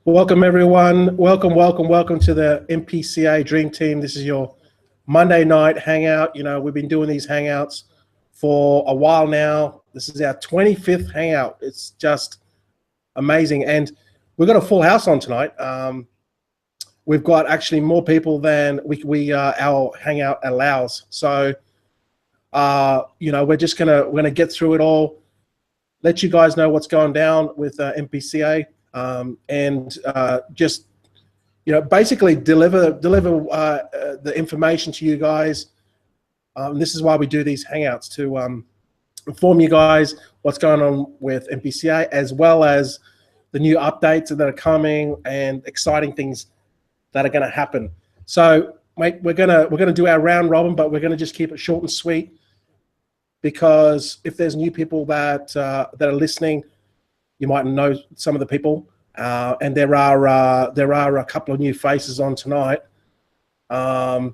Welcome everyone. Welcome to the MPCA Dream Team. This is your Monday night hangout. You know, we've been doing these hangouts for a while now. This is our 25th hangout. It's just amazing. And we've got a full house on tonight. We've got actually more people than our hangout allows. So, you know, we're gonna get through it all, let you guys know what's going down with MPCA. And just, you know, basically deliver the information to you guys. This is why we do these hangouts, to inform you guys what's going on with MPCA, as well as the new updates that are coming and exciting things that are going to happen. So, mate, we're gonna do our round robin, but we're gonna just keep it short and sweet, because if there's new people that are listening, you might know some of the people, and there are a couple of new faces on tonight, and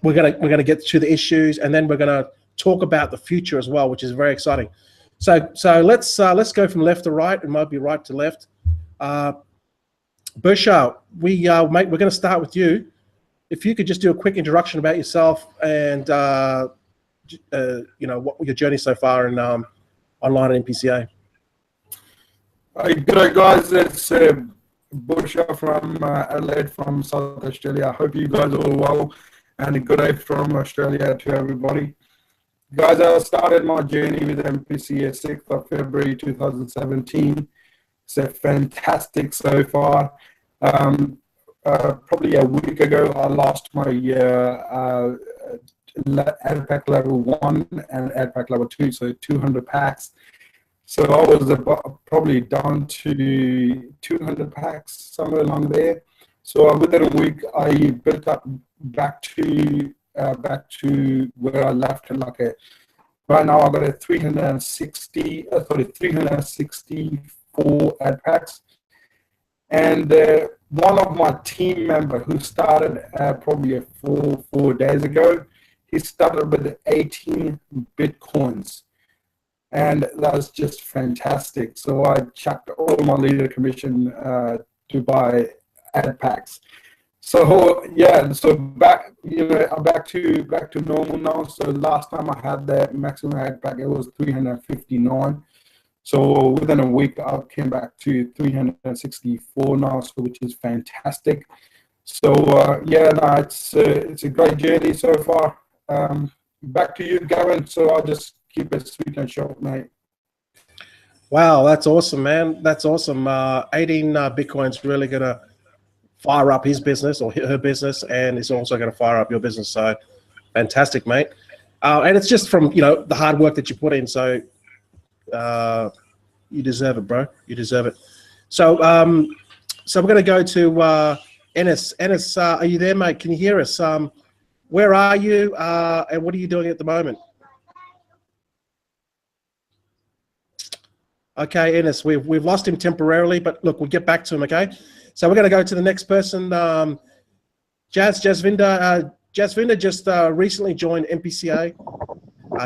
we're gonna get to the issues, and then we're gonna talk about the future as well, which is very exciting. So let's go from left to right. It might be right to left. Bursha, mate, we're gonna start with you. If you could just do a quick introduction about yourself and you know, what your journey so far in online at MPCA. Good day, guys. It's Bursha from Adelaide, from South Australia. I hope you guys are all well, and a good day from Australia to everybody. Guys, I started my journey with MPCA 6th of February 2017. It's fantastic so far. Probably a week ago, I lost my ad pack level 1 and ad pack level 2, so 200 packs. So I was probably down to 200 packs, somewhere along there. So within a week, I built up back to where I left. Right now, I've got 364 ad packs. And one of my team members who started probably four days ago, he started with 18 Bitcoins. And that was just fantastic. So I chucked all my leader commission to buy ad packs. So yeah, so back, you know, I'm back to normal now. So last time I had the maximum ad pack, it was 359. So within a week, I came back to 364 now, so which is fantastic. So yeah, no, it's a great journey so far. Back to you, Gavin. So I'll just keep it sweet and short, mate. Wow, that's awesome, man. That's awesome. 18 Bitcoin's really gonna fire up his business or her business, and it's also gonna fire up your business. So fantastic, mate. And it's just from, you know, the hard work that you put in. So you deserve it, bro. You deserve it. So so we're gonna go to Ennis. Ennis, are you there, mate? Can you hear us? Where are you, and what are you doing at the moment? Okay, Ennis, we've lost him temporarily, but look, we'll get back to him, okay? So we're going to go to the next person, Jasvinder. Jasvinder just recently joined MPCA.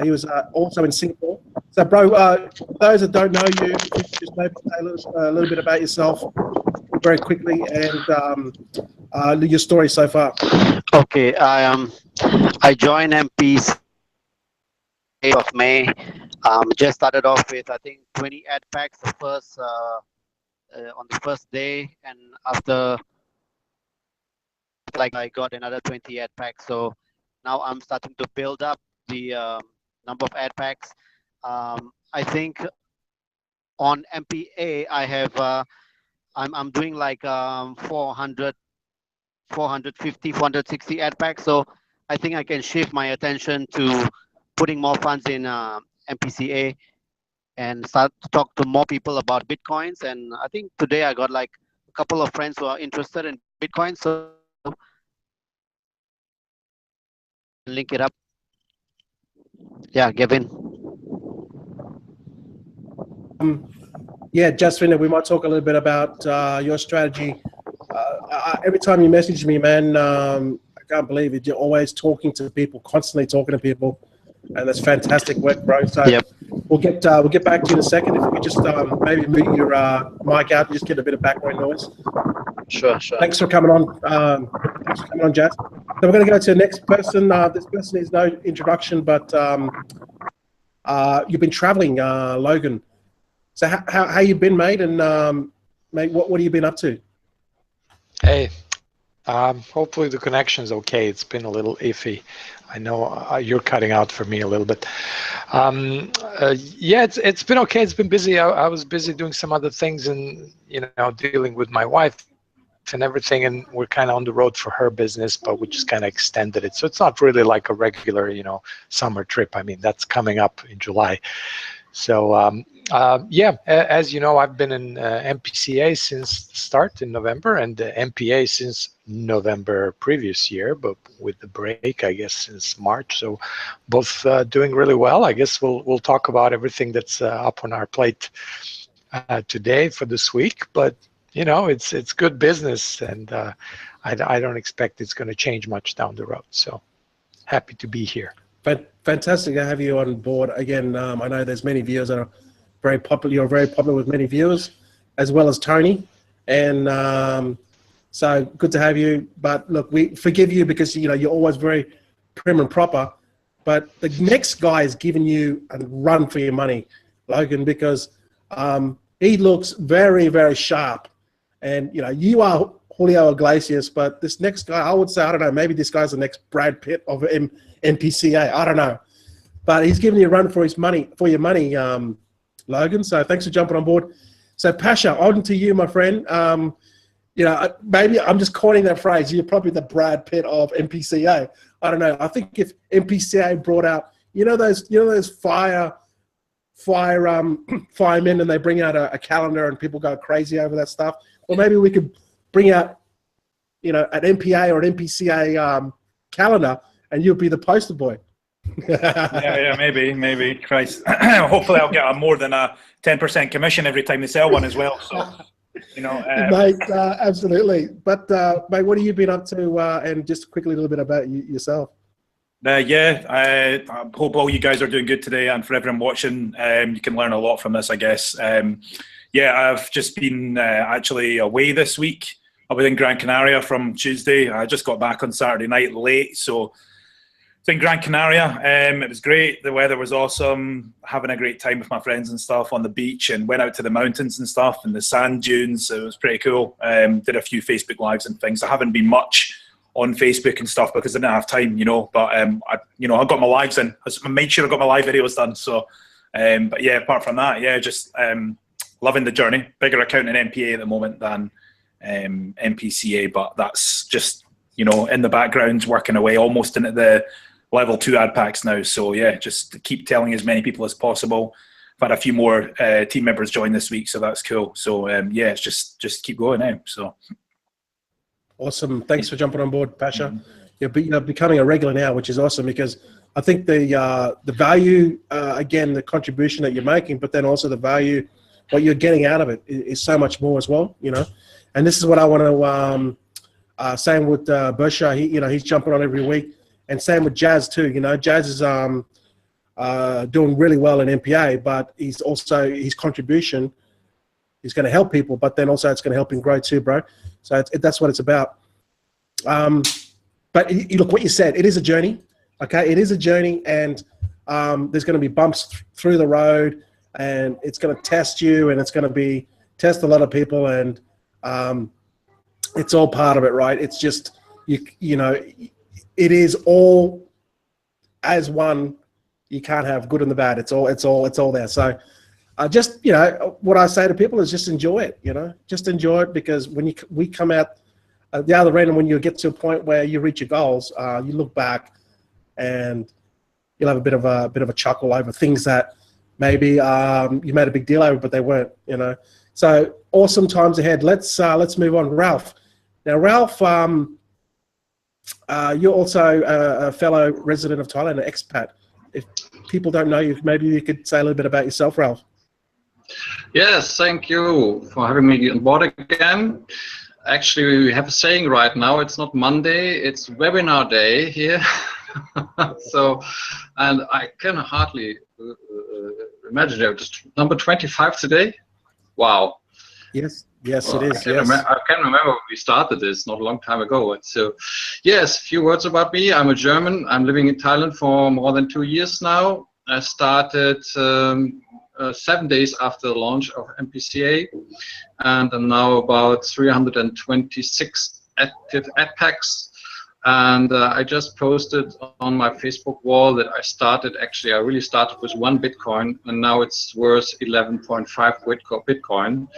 He was also in Singapore. So, bro, those that don't know you, if you could just maybe say a little bit about yourself very quickly, and your story so far. Okay, I joined MPCA of May. Just started off with, I think, 20 ad packs on the first day, and after, like, I got another 20 ad packs. So now I'm starting to build up the number of ad packs. I think on MPA I have I'm doing like 450, 460 ad packs. So I think I can shift my attention to putting more funds in MPCA and start to talk to more people about Bitcoins. And I think today I got like a couple of friends who are interested in Bitcoin. So link it up. Yeah, Gavin. Yeah, Jasvinder, we might talk a little bit about your strategy. Every time you message me, man, I can't believe it. You're always talking to people, constantly talking to people. And that's fantastic work, bro. So yep. we'll get back to you in a second. If we just maybe mute your mic out and just get a bit of background noise. Sure. Thanks for coming on. Thanks for coming on, Jazz. So we're going to go to the next person. This person is no introduction, but you've been traveling, Logan. So how you been, mate? And mate, what have you been up to? Hey, hopefully the connection's okay. It's been a little iffy. I know you're cutting out for me a little bit. Yeah, it's been okay. It's been busy. I was busy doing some other things and, dealing with my wife and everything, and we're kind of on the road for her business, but we just kind of extended it. So it's not really like a regular, summer trip. I mean, that's coming up in July. So yeah, as you know, I've been in MPCA since the start in November, and MPA since November previous year, but with the break, I guess, since March. So both doing really well. I guess we'll talk about everything that's up on our plate today for this week. But it's good business, and I don't expect it's going to change much down the road. So happy to be here. Fantastic to have you on board again. I know there's many viewers that are very popular. You're very popular with many viewers, as well as Tony, and so good to have you. But look, we forgive you because you're always very prim and proper. But the next guy is giving you a run for your money, Logan, because he looks very, very sharp. And, you are Julio Iglesias, but this next guy, I would say, I don't know, maybe this guy's the next Brad Pitt of MPCA. I don't know. But he's giving you a run for your money, Logan. So thanks for jumping on board. So, Pasha, on to you, my friend. Maybe I'm just coining that phrase. You're probably the Brad Pitt of MPCA. I don't know. I think if MPCA brought out, those firemen, and they bring out a calendar and people go crazy over that stuff. Or maybe we could bring out, an MPA or an MPCA calendar, and you'll be the poster boy. yeah, maybe. Christ, hopefully I'll get more than a 10% commission every time they sell one as well. So, mate, absolutely. But mate, what have you been up to? And just quickly a little bit about yourself. I hope all you guys are doing good today, and for everyone watching, you can learn a lot from this, I guess. I've just been actually away this week. I was in Gran Canaria from Tuesday. I just got back on Saturday night late, so it's in Gran Canaria. It was great. The weather was awesome. Having a great time with my friends and stuff on the beach, and went out to the mountains and stuff and the sand dunes. It was pretty cool. Did a few Facebook Lives and things. I haven't been much on Facebook and stuff because I didn't have time, but I got my lives in. I made sure I got my live videos done. So, but yeah, apart from that, just loving the journey. Bigger account in MPA at the moment than MPCA, but that's just in the background working away almost into the level 2 ad packs now. So yeah, just keep telling as many people as possible. I've had a few more team members join this week, so that's cool. So yeah, it's just keep going now. So. Awesome. Thanks for jumping on board, Pasha. You're becoming a regular now, which is awesome, because I think the value, again, the contribution that you're making, but then also the value, what you're getting out of it is so much more as well, And this is what I want to, same with Bursha, he's jumping on every week, and same with Jazz too. Jazz is doing really well in MPA, but he's also, his contribution is going to help people, but then also it's going to help him grow too, bro. So that's what it's about. But you look what you said. It is a journey, okay? It is a journey, and there's going to be bumps through the road, and it's going to test you, and it's going to test a lot of people, and it's all part of it, right? It's just it is all as one. You can't have good and the bad. It's all there. So. Just what I say to people is just enjoy it. Just enjoy it, because when we come out the other end, and when you get to a point where you reach your goals, you look back and you'll have a bit of a chuckle over things that maybe you made a big deal over, but they weren't. So awesome times ahead. Let's move on, Ralph. Now, Ralph, you're also a fellow resident of Thailand, an expat. If people don't know you, maybe you could say a little bit about yourself, Ralph. Yes, thank you for having me on board again. Actually, we have a saying right now, it's not Monday, it's webinar day here. So, and I can hardly imagine it. Just number 25 today. Wow. Yes, yes, Well, it is. Yes. I can remember when we started this not a long time ago. So, yes, a few words about me. I'm a German. I'm living in Thailand for more than 2 years now. I started 7 days after the launch of MPCA, and I'm now about 326 active ad packs. And I just posted on my Facebook wall that I really started with 1 Bitcoin, and now it's worth 11.5 Bitcoin.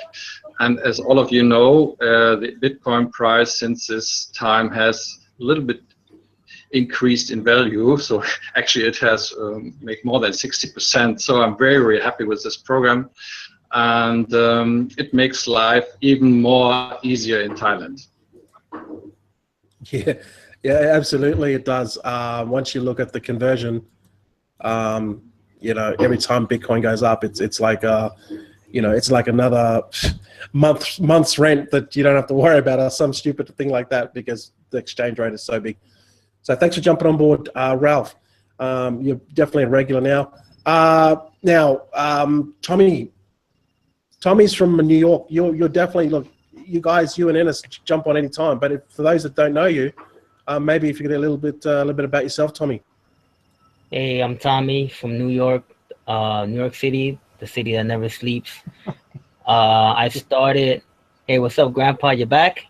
And as all of you know, the Bitcoin price since this time has a little bit increased in value. So actually it has made more than 60%. So I'm very, very happy with this program. And it makes life even more easier in Thailand. Yeah, yeah, absolutely it does. Once you look at the conversion, you know, every time Bitcoin goes up, it's like you know, it's like another month's rent that you don't have to worry about, or some stupid thing like that, because the exchange rate is so big. So thanks for jumping on board, Ralph. You're definitely a regular now. Tommy's from New York. You're definitely, look, you guys, you and Ennis jump on any time. But for those that don't know you, maybe if you could a little bit about yourself, Tommy. Hey, I'm Tommy from New York, New York City, the city that never sleeps. I started. Hey, what's up, Grandpa? You back?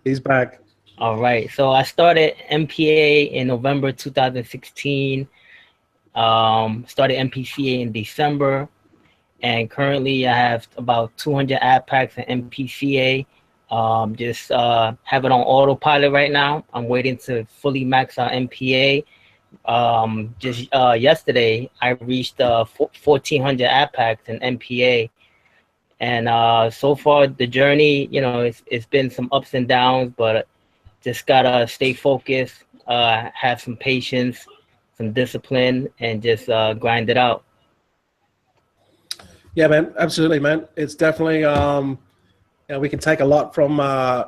He's back. All right. So I started MPA in November 2016. Started MPCA in December, and currently I have about 200 ad packs in MPCA. Just have it on autopilot right now. I'm waiting to fully max out MPA. Just yesterday I reached 1,400 ad packs in MPA, and so far the journey, you know, it's been some ups and downs, but just gotta stay focused, have some patience, some discipline, and just grind it out. Yeah, man, absolutely, man. It's definitely you know, we can take a lot from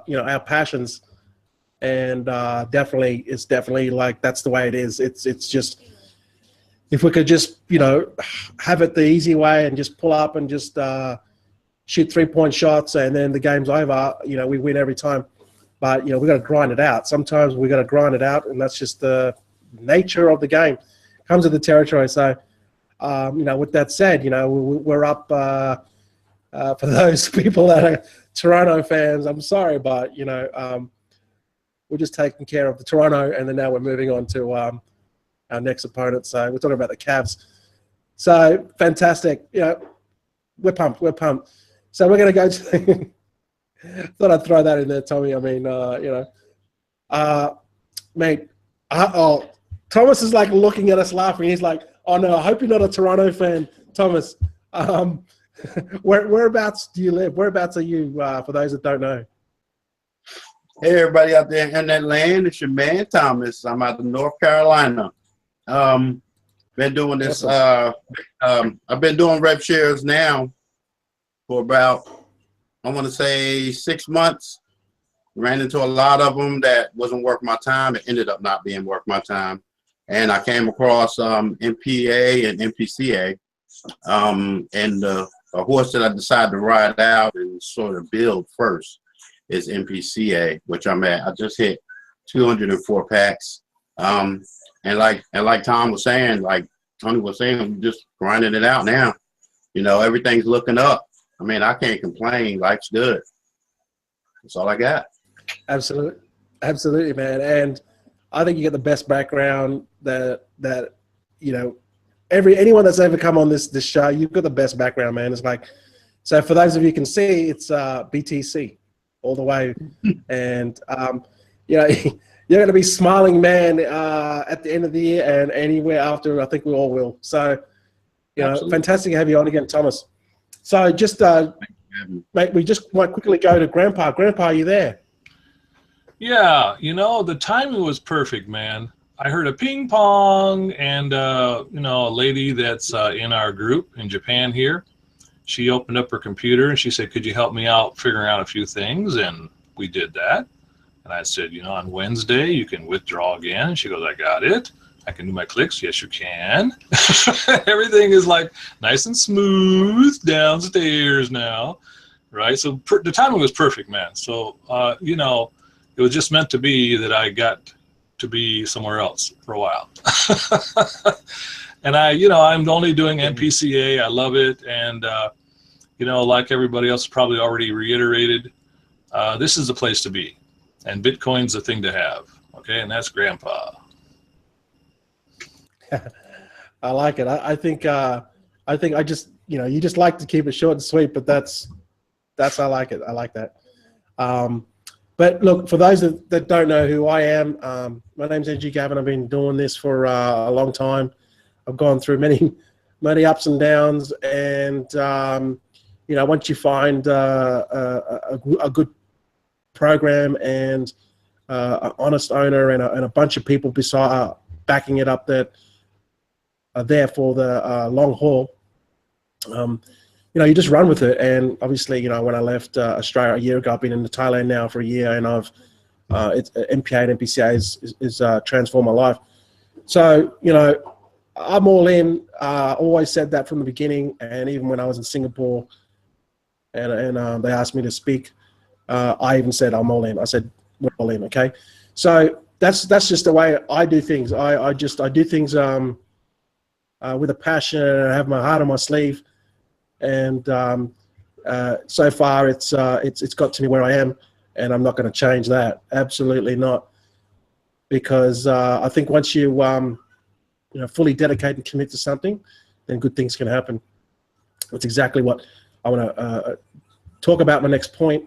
you know, our passions, and definitely it's definitely like that's the way it is. It's just, if we could just, you know, have it the easy way and just pull up and just shoot 3-point shots and then the game's over, you know, we win every time. But you know, we got to grind it out. Sometimes we got to grind it out, and that's just the nature of the game. Comes with the territory. So you know, with that said, you know, we're up for those people that are Toronto fans. I'm sorry, but you know, we're just taking care of the Toronto, and then now we're moving on to our next opponent. So we're talking about the Cavs. So fantastic. You know, we're pumped. We're pumped. So we're going to go to thought I'd throw that in there, Tommy. I mean, you know, mate, oh, Thomas is like looking at us laughing. He's like, oh no, I hope you're not a Toronto fan, Thomas. Whereabouts do you live? Whereabouts are you, for those that don't know? Hey, everybody out there in that land, it's your man, Thomas. I'm out of North Carolina. Been doing this, I've been doing rev shares now for about, I want to say 6 months. Ran into a lot of them that wasn't worth my time. It ended up not being worth my time. And I came across MPA and MPCA. And a horse that I decided to ride out and sort of build first is MPCA, which I'm at. I just hit 204 packs. And like Tom was saying, like Tony was saying, I'm just grinding it out now. You know, everything's looking up. I mean, I can't complain. Life's good. That's all I got. Absolutely, absolutely, man. And I think you get the best background that you know, anyone that's ever come on this show, you've got the best background, man. It's like, so for those of you who can see, it's BTC all the way, and you know, you're going to be smiling, man, at the end of the year and anywhere after. I think we all will. So, you know, absolutely. Fantastic to have you on again, Thomas. So just, mate, we just might quickly go to Grandpa. Grandpa, are you there? Yeah, you know, the timing was perfect, man. I heard a ping pong, and you know, a lady that's in our group in Japan here, she opened up her computer and she said, could you help me out figuring out a few things? And we did that. And I said, you know, on Wednesday you can withdraw again. And she goes, I got it. I can do my clicks. Yes, you can. Everything is like nice and smooth downstairs now, right? So the timing was perfect, man. So, you know, it was just meant to be that I got to be somewhere else for a while. And I'm only doing MPCA. I love it. And, you know, like everybody else probably already reiterated, this is the place to be. And Bitcoin's the thing to have. Okay, and that's Grandpa. I like it. I think I just, you know, you just like to keep it short and sweet, but that's I like it. I like that. But look, for those that don't know who I am, my name's NG Gavin. I've been doing this for a long time. I've gone through many ups and downs, and you know, once you find a good program and an honest owner and a bunch of people beside backing it up that are there for the long haul, you know, you just run with it. And obviously, you know, when I left Australia a year ago, I've been in Thailand now for a year, and I've it's MPA and MPCA is transformed my life. So, you know, I'm all in. Always said that from the beginning, and even when I was in Singapore, and they asked me to speak, I even said I'm all in. I said we're all in. Okay, so that's just the way I do things. I do things with a passion, and I have my heart on my sleeve. And so far, it's got to me where I am, and I'm not going to change that. Absolutely not, because I think once you you know, fully dedicate and commit to something, then good things can happen. That's exactly what I want to talk about. My next point,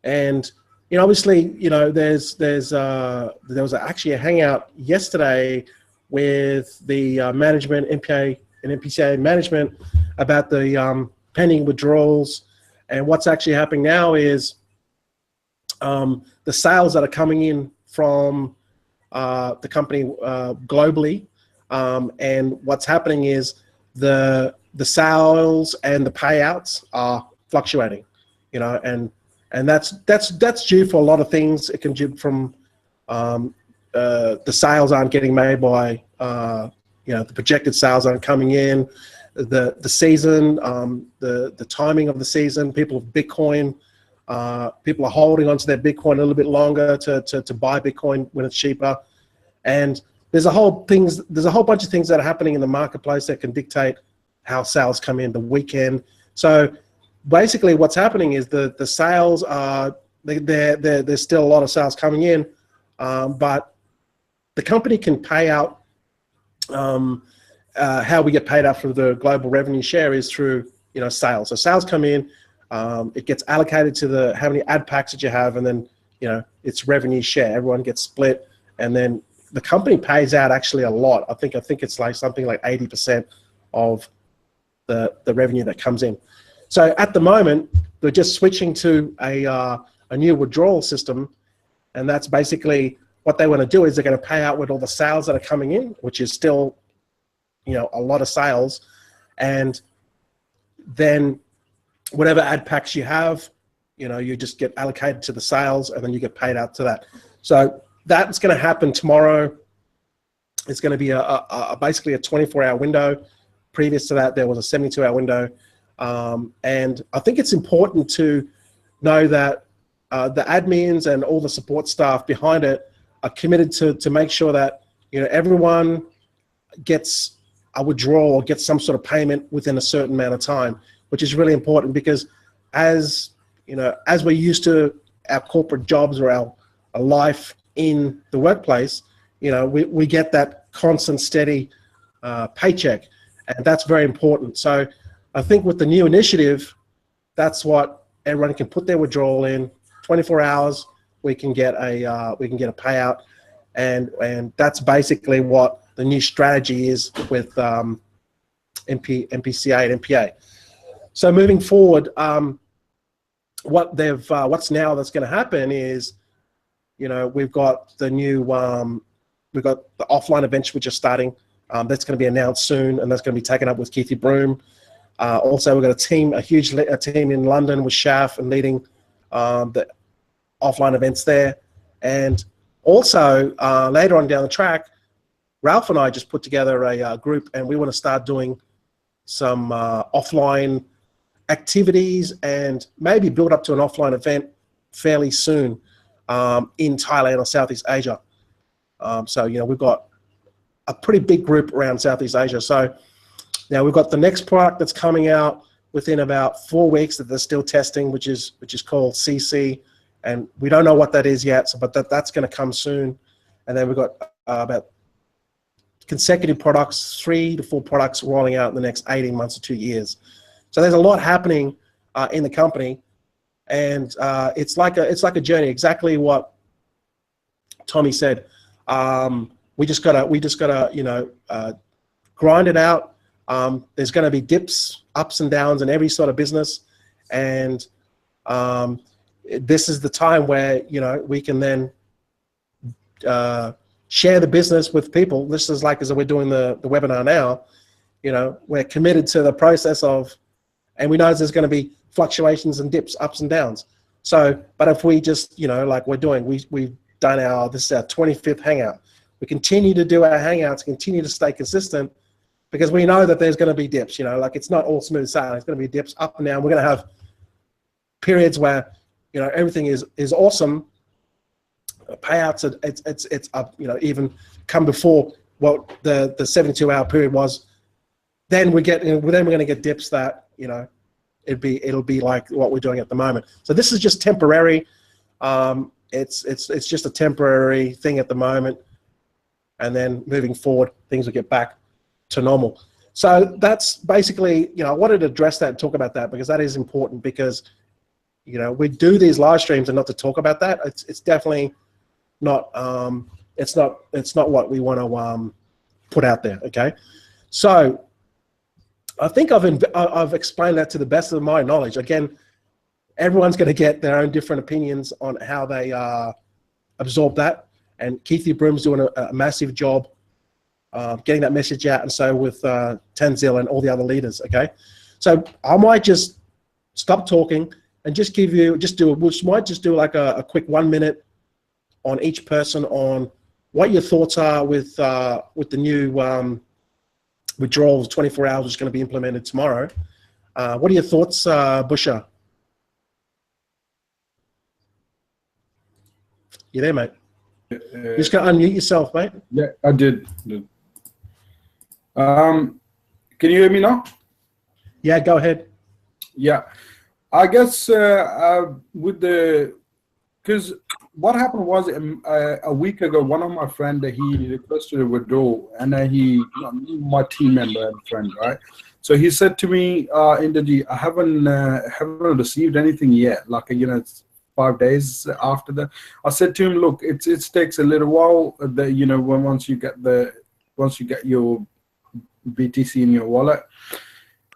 and you know, obviously, you know, there was actually a hangout yesterday with the management, MPA and MPCA management, about the pending withdrawals. And what's actually happening now is the sales that are coming in from the company globally, and what's happening is the sales and the payouts are fluctuating, you know, and that's due for a lot of things. It can due from the sales aren't getting made by you know, the projected sales aren't coming in, the season, the timing of the season, people with Bitcoin, people are holding onto their Bitcoin a little bit longer to buy Bitcoin when it's cheaper. And there's a whole bunch of things that are happening in the marketplace that can dictate how sales come in the weekend. So basically what's happening is the sales are, there's still a lot of sales coming in, but the company can pay out, how we get paid out for the global revenue share is through, you know, sales. So sales come in, it gets allocated to how many ad packs that you have, and then, you know, it's revenue share. Everyone gets split, and then the company pays out actually a lot. I think it's like something like 80% of the revenue that comes in. So at the moment, they're just switching to a new withdrawal system, and that's basically what they want to do is they're going to pay out with all the sales that are coming in, which is still, you know, a lot of sales, and then whatever ad packs you have, you know, you just get allocated to the sales, and then you get paid out to that. So that's going to happen tomorrow. It's going to be basically a 24-hour window. Previous to that, there was a 72-hour window. And I think it's important to know that the admins and all the support staff behind it are committed to make sure that, you know, everyone gets a withdrawal or gets some sort of payment within a certain amount of time, which is really important, because as you know, as we're used to our corporate jobs or our life in the workplace, you know, we get that constant steady paycheck, and that's very important. So I think with the new initiative, that's what everyone can put their withdrawal in 24 hours. We can get a payout, and that's basically what the new strategy is with MPCA and MPA. So moving forward, what's now that's going to happen is, you know, we've got the new we've got the offline events which are starting. That's going to be announced soon, and that's going to be taken up with Keithy Broom. Also, we've got a huge team in London with Shaf and leading the offline events there. And also, later on down the track, Ralph and I just put together a group, and we want to start doing some offline activities and maybe build up to an offline event fairly soon in Thailand or Southeast Asia. So, you know, we've got a pretty big group around Southeast Asia. So now we've got the next product that's coming out within about 4 weeks that they're still testing, which is called CC, and we don't know what that is yet. So, but that's going to come soon. And then we've got about consecutive products, 3 to 4 products rolling out in the next 18 months to 2 years. So there's a lot happening in the company, and it's like a journey. Exactly what Tommy said. We just gotta you know, grind it out. There's going to be dips, ups and downs in every sort of business, and this is the time where, you know, we can then share the business with people. This is like as we're doing the webinar now. You know, we're committed to the process of, and we know there's going to be fluctuations and dips, ups and downs. So, but if we just, you know, like we're doing, we've done this is our 25th hangout. We continue to do our hangouts, continue to stay consistent, because we know that there's going to be dips. You know, like it's not all smooth sailing. It's going to be dips up and down. We're going to have periods where, you know, everything is awesome. Payouts, it's up. You know, even come before what the 72-hour period was. Then we're going to get dips that, you know, it'll be like what we're doing at the moment. So this is just temporary. It's just a temporary thing at the moment, and then moving forward, things will get back to normal. So that's basically, you know, I wanted to address that and talk about that, because that is important, because, you know, we do these live streams and not to talk about that. It's definitely not, it's not what we want to put out there. Okay. So I think I've explained that to the best of my knowledge. Again, everyone's going to get their own different opinions on how they absorb that. And Keithy Broom's doing a massive job getting that message out, and so with Tenzil and all the other leaders. Okay, so I might just stop talking and just give you, might just do like a quick 1 minute on each person on what your thoughts are with the new withdrawals, 24 hours, is going to be implemented tomorrow. What are your thoughts, Bursha? You there, mate? You just got to unmute yourself, mate. Yeah, I did. Can you hear me now? Yeah, go ahead. Yeah, I guess with the, because what happened was a week ago, one of my friends, he requested a withdrawal, and he, my team member and friend, right? So he said to me, Indrajit, I haven't received anything yet. Like, you know, it's 5 days after that. I said to him, look, it takes a little while. You know, once you get your BTC in your wallet.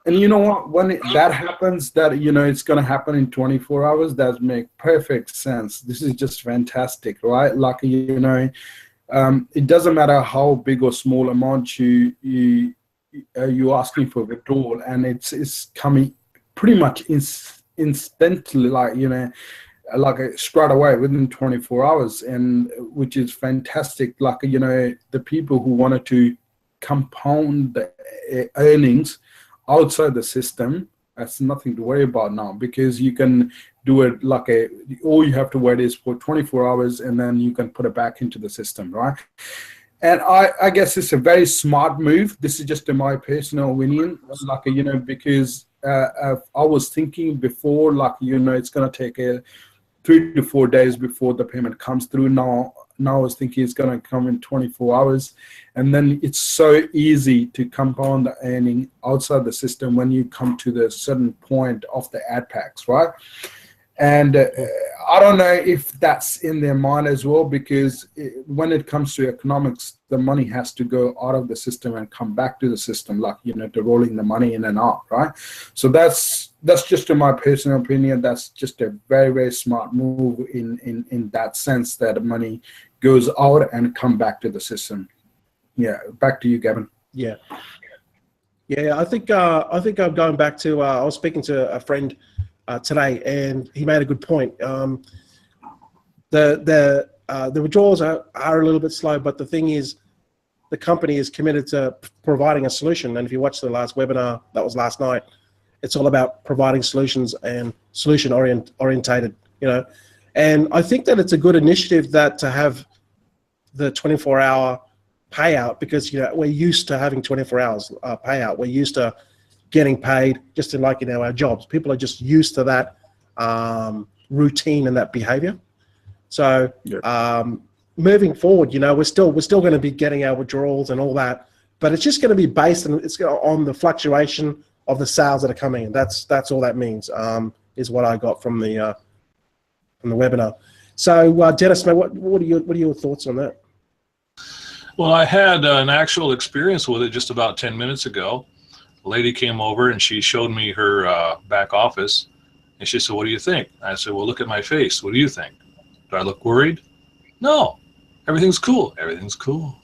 And you know what, when that happens, that, you know, it's going to happen in 24 hours, that makes perfect sense. This is just fantastic, right? Like, you know, it doesn't matter how big or small amount you're asking for withdrawal, and it's coming pretty much instantly, like, you know, like straight away within 24 hours, and which is fantastic. Like, you know, the people who wanted to compound the earnings outside the system, that's nothing to worry about now, because you can do it like all you have to wait is for 24 hours, and then you can put it back into the system, right? And I guess it's a very smart move. This is just my personal opinion, like, you know, because I was thinking before, like, you know, it's going to take 3 to 4 days before the payment comes through. Now I was thinking it's going to come in 24 hours. And then it's so easy to compound the earning outside the system when you come to the certain point of the ad packs, right? And I don't know if that's in their mind as well, because when it comes to economics, the money has to go out of the system and come back to the system, like, you know, to rolling the money in and out, right? So that's just in my personal opinion. That's just a very, very smart move in that sense, that the money goes out and come back to the system. Yeah, back to you, Gavin. Yeah, I think I'm going back to. I was speaking to a friend today, and he made a good point. The withdrawals are a little bit slow, but the thing is, the company is committed to providing a solution. And if you watch the last webinar, that was last night, it's all about providing solutions and solution orientated, you know. And I think that it's a good initiative that to have the 24-hour payout, because, you know, we're used to having 24 hours payout. We're used to getting paid just in, like, you know, our jobs. People are just used to that routine and that behavior. So moving forward, you know, we're still going to be getting our withdrawals and all that, but it's just going to be based on the fluctuation of the sales that are coming in. That's all that means, is what I got from the webinar. So Dennis, mate, what are your thoughts on that? Well, I had an actual experience with it just about 10 minutes ago. A lady came over and she showed me her back office, and she said, "What do you think?" I said, "Well, look at my face. What do you think? Do I look worried?" "No, everything's cool." "Everything's cool."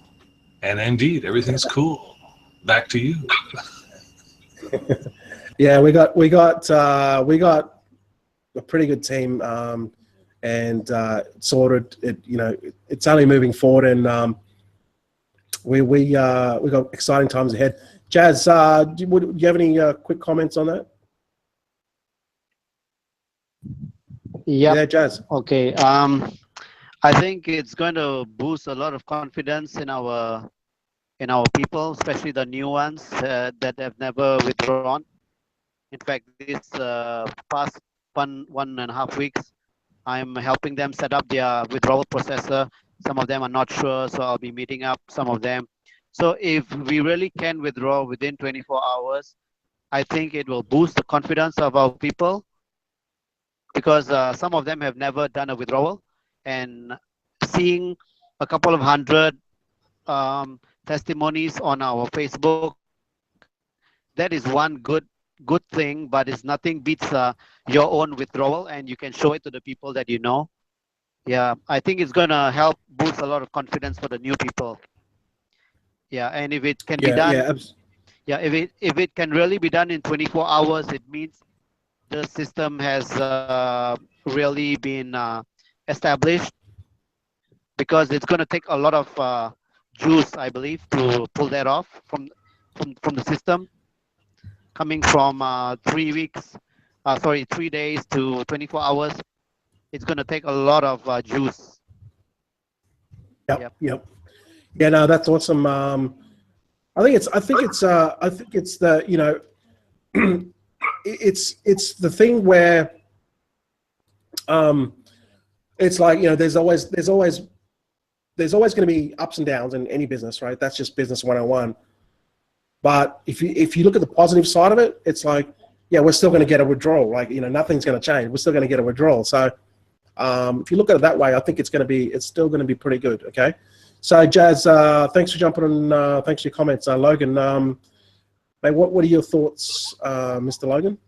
And indeed, everything's cool. Back to you. Yeah, we got a pretty good team, and sorted. You know, it's only moving forward, and we got exciting times ahead. Jazz, do you have any quick comments on that? Yeah, Jazz. okay. I think it's going to boost a lot of confidence in our people, especially the new ones that have never withdrawn. In fact, this past 1.5 weeks, I'm helping them set up their withdrawal processor. Some of them are not sure, so I'll be meeting up some of them. So if we really can withdraw within 24 hours, I think it will boost the confidence of our people, because some of them have never done a withdrawal, and seeing a couple of hundred testimonies on our Facebook, that is one good thing, but it's nothing beats your own withdrawal, and you can show it to the people that you know. Yeah, I think it's gonna help boost a lot of confidence for the new people. Yeah, and if it can be done, if it can really be done in 24 hours, it means the system has really been established, because it's going to take a lot of juice, I believe, to pull that off from the system. Coming from 3 days to 24 hours, it's going to take a lot of juice. Yep. Yeah, no, that's awesome. I think it's the, you know, it's the thing where it's like, you know, there's always going to be ups and downs in any business, right? That's just business 101. But if you look at the positive side of it, it's like, yeah, we're still going to get a withdrawal. Like, you know, nothing's going to change. We're still going to get a withdrawal. So if you look at it that way, I think it's still going to be pretty good. Okay. So Jazz, thanks for jumping on. Thanks for your comments, Logan. Mate, what are your thoughts, Mr. Logan?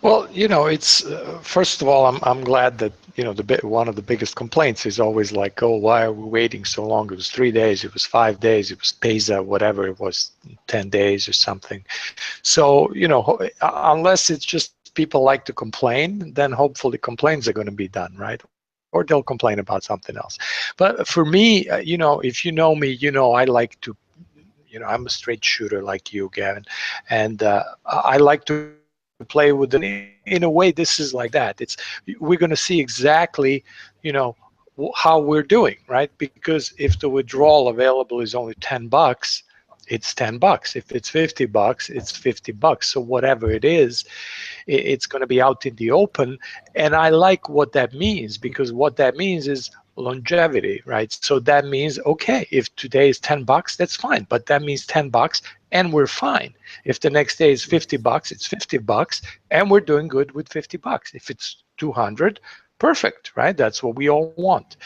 Well, you know, it's first of all, I'm glad that, you know, one of the biggest complaints is always like, oh, why are we waiting so long? It was 3 days, it was 5 days, it was Pesa, whatever it was, 10 days or something. So, you know, unless it's just people like to complain, then hopefully complaints are going to be done, right? Or they'll complain about something else. But for me, you know, if you know me, you know I like to, you know, I'm a straight shooter like you, Gavin, and I like to play with it. In a way, this is like that. We're going to see exactly, you know, how we're doing, right? Because if the withdrawal available is only $10, it's $10. If it's $50, it's $50. So whatever it is, it's going to be out in the open. And I like what that means, because what that means is longevity, right? So that means, okay, if today is $10, that's fine, but that means $10 and we're fine. If the next day is $50, it's $50 and we're doing good with $50. If it's 200, perfect, right? That's what we all want.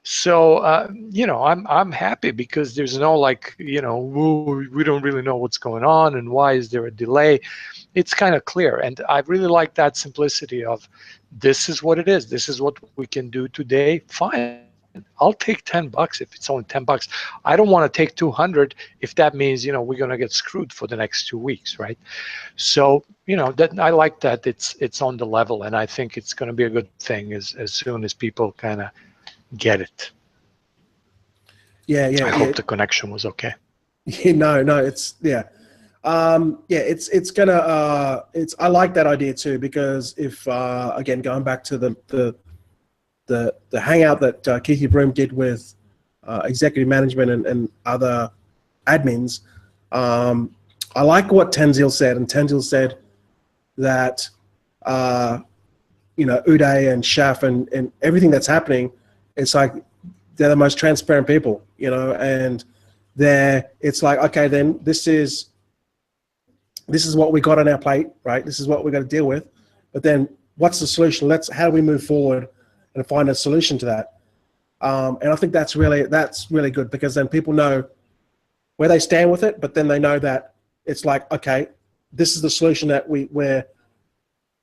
So, you know, I'm happy, because there's no like, you know, we don't really know what's going on and why is there a delay. It's kind of clear. And I really like that simplicity of, this is what it is. This is what we can do today. Fine. I'll take $10 if it's only $10. I don't want to take 200 if that means, you know, we're going to get screwed for the next 2 weeks, right? So, you know, that I like that it's on the level, and I think it's going to be a good thing as soon as people kind of get it. Yeah, yeah. I hope the connection was okay. Yeah, no, it's it's gonna I like that idea too, because if again, going back to the hangout that Keithy Broom did with executive management and other admins, I like what Tenzil said, and Tenzil said that Uday and Shaf and everything that's happening, it's like they're the most transparent people, and it's like, okay, then this is what we got on our plate, right? This is what we're going to deal with, but then what's the solution? How do we move forward and find a solution to that? And I think that's really good, because then people know where they stand with it, but then they know that it's like, okay, this is the solution that we're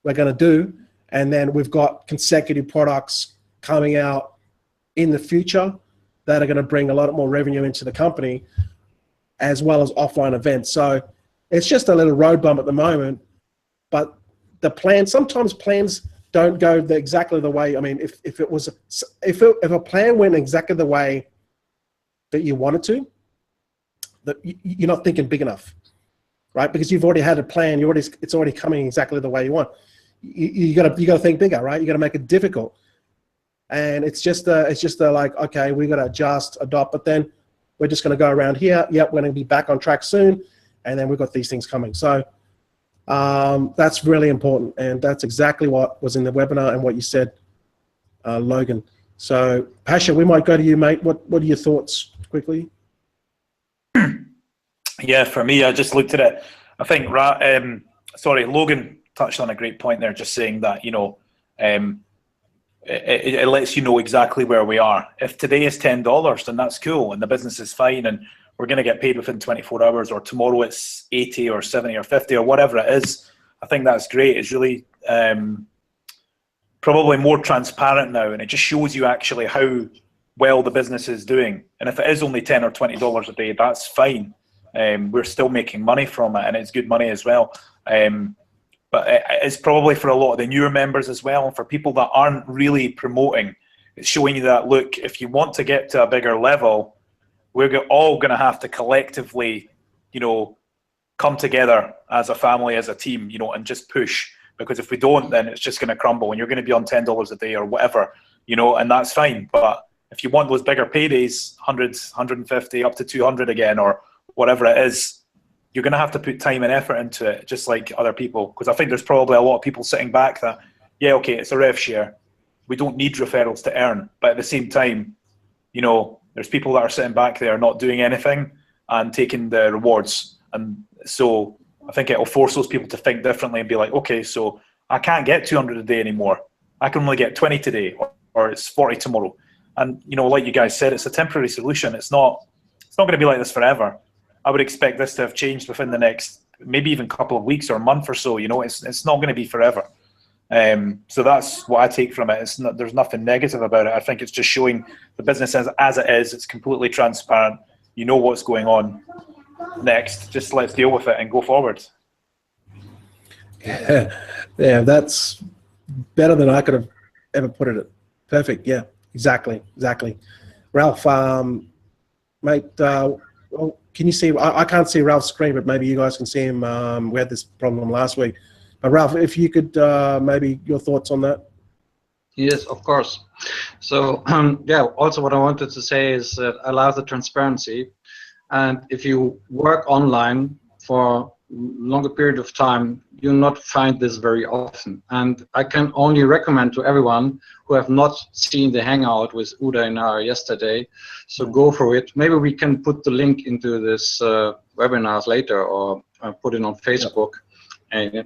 going to do, and then we've got consecutive products coming out in the future that are going to bring a lot more revenue into the company, as well as offline events. So it's just a little road bump at the moment, but sometimes plans don't go exactly the way. I mean, if a plan went exactly the way that you wanted to, that you're not thinking big enough, right? Because you've already had a plan. It's already coming exactly the way you want. You got to think bigger, right? You got to make it difficult. And it's just like, okay, we got to adjust, adopt, but then we're just going to go around here. Yep, we're going to be back on track soon, and then we've got these things coming. So that's really important, and that's exactly what was in the webinar and what you said, Logan. So Pasha, we might go to you, mate. What are your thoughts quickly? Yeah, for me, I just looked at it. I think, Logan touched on a great point there, just saying that, it lets you know exactly where we are. If today is $10, then that's cool, and the business is fine, and we're going to get paid within 24 hours, or tomorrow it's 80 or 70 or 50 or whatever it is. I think that's great. It's really probably more transparent now, and it just shows you actually how well the business is doing. And if it is only $10 or $20 a day, that's fine. We're still making money from it, and it's good money as well. But it's probably for a lot of the newer members as well, and for people that aren't really promoting, it's showing you that, look, if you want to get to a bigger level, we're all going to have to collectively, come together as a family, as a team, and just push. Because if we don't, then it's just going to crumble, and you're going to be on $10 a day or whatever, and that's fine. But if you want those bigger paydays, 100, 150, up to 200 again, or whatever it is, you're going to have to put time and effort into it, just like other people. Because I think there's probably a lot of people sitting back that, yeah, okay, it's a rev share. We don't need referrals to earn. But at the same time, there's people that are sitting back there not doing anything and taking the rewards. And so I think it'll force those people to think differently and be like, okay, so I can't get 200 a day anymore. I can only get 20 today, or it's 40 tomorrow. And, like you guys said, it's a temporary solution. It's not going to be like this forever. I would expect this to have changed within the next maybe even couple of weeks or a month or so. It's not going to be forever. So that's what I take from it. There's nothing negative about it. I think it's just showing the business as it is. It's completely transparent. You know what's going on. Next, just let's deal with it and go forward. Yeah, that's better than I could have ever put it. Perfect. Yeah, exactly. Ralph, mate, can you see? I can't see Ralph's screen, but maybe you guys can see him. We had this problem last week. But Ralph, if you could, maybe your thoughts on that. Yes, of course. So also what I wanted to say is that I love the transparency. And if you work online for longer period of time, you'll not find this very often. And I can only recommend to everyone who have not seen the hangout with Uday and Nara yesterday, so go for it. Maybe we can put the link into this webinars later, or put it on Facebook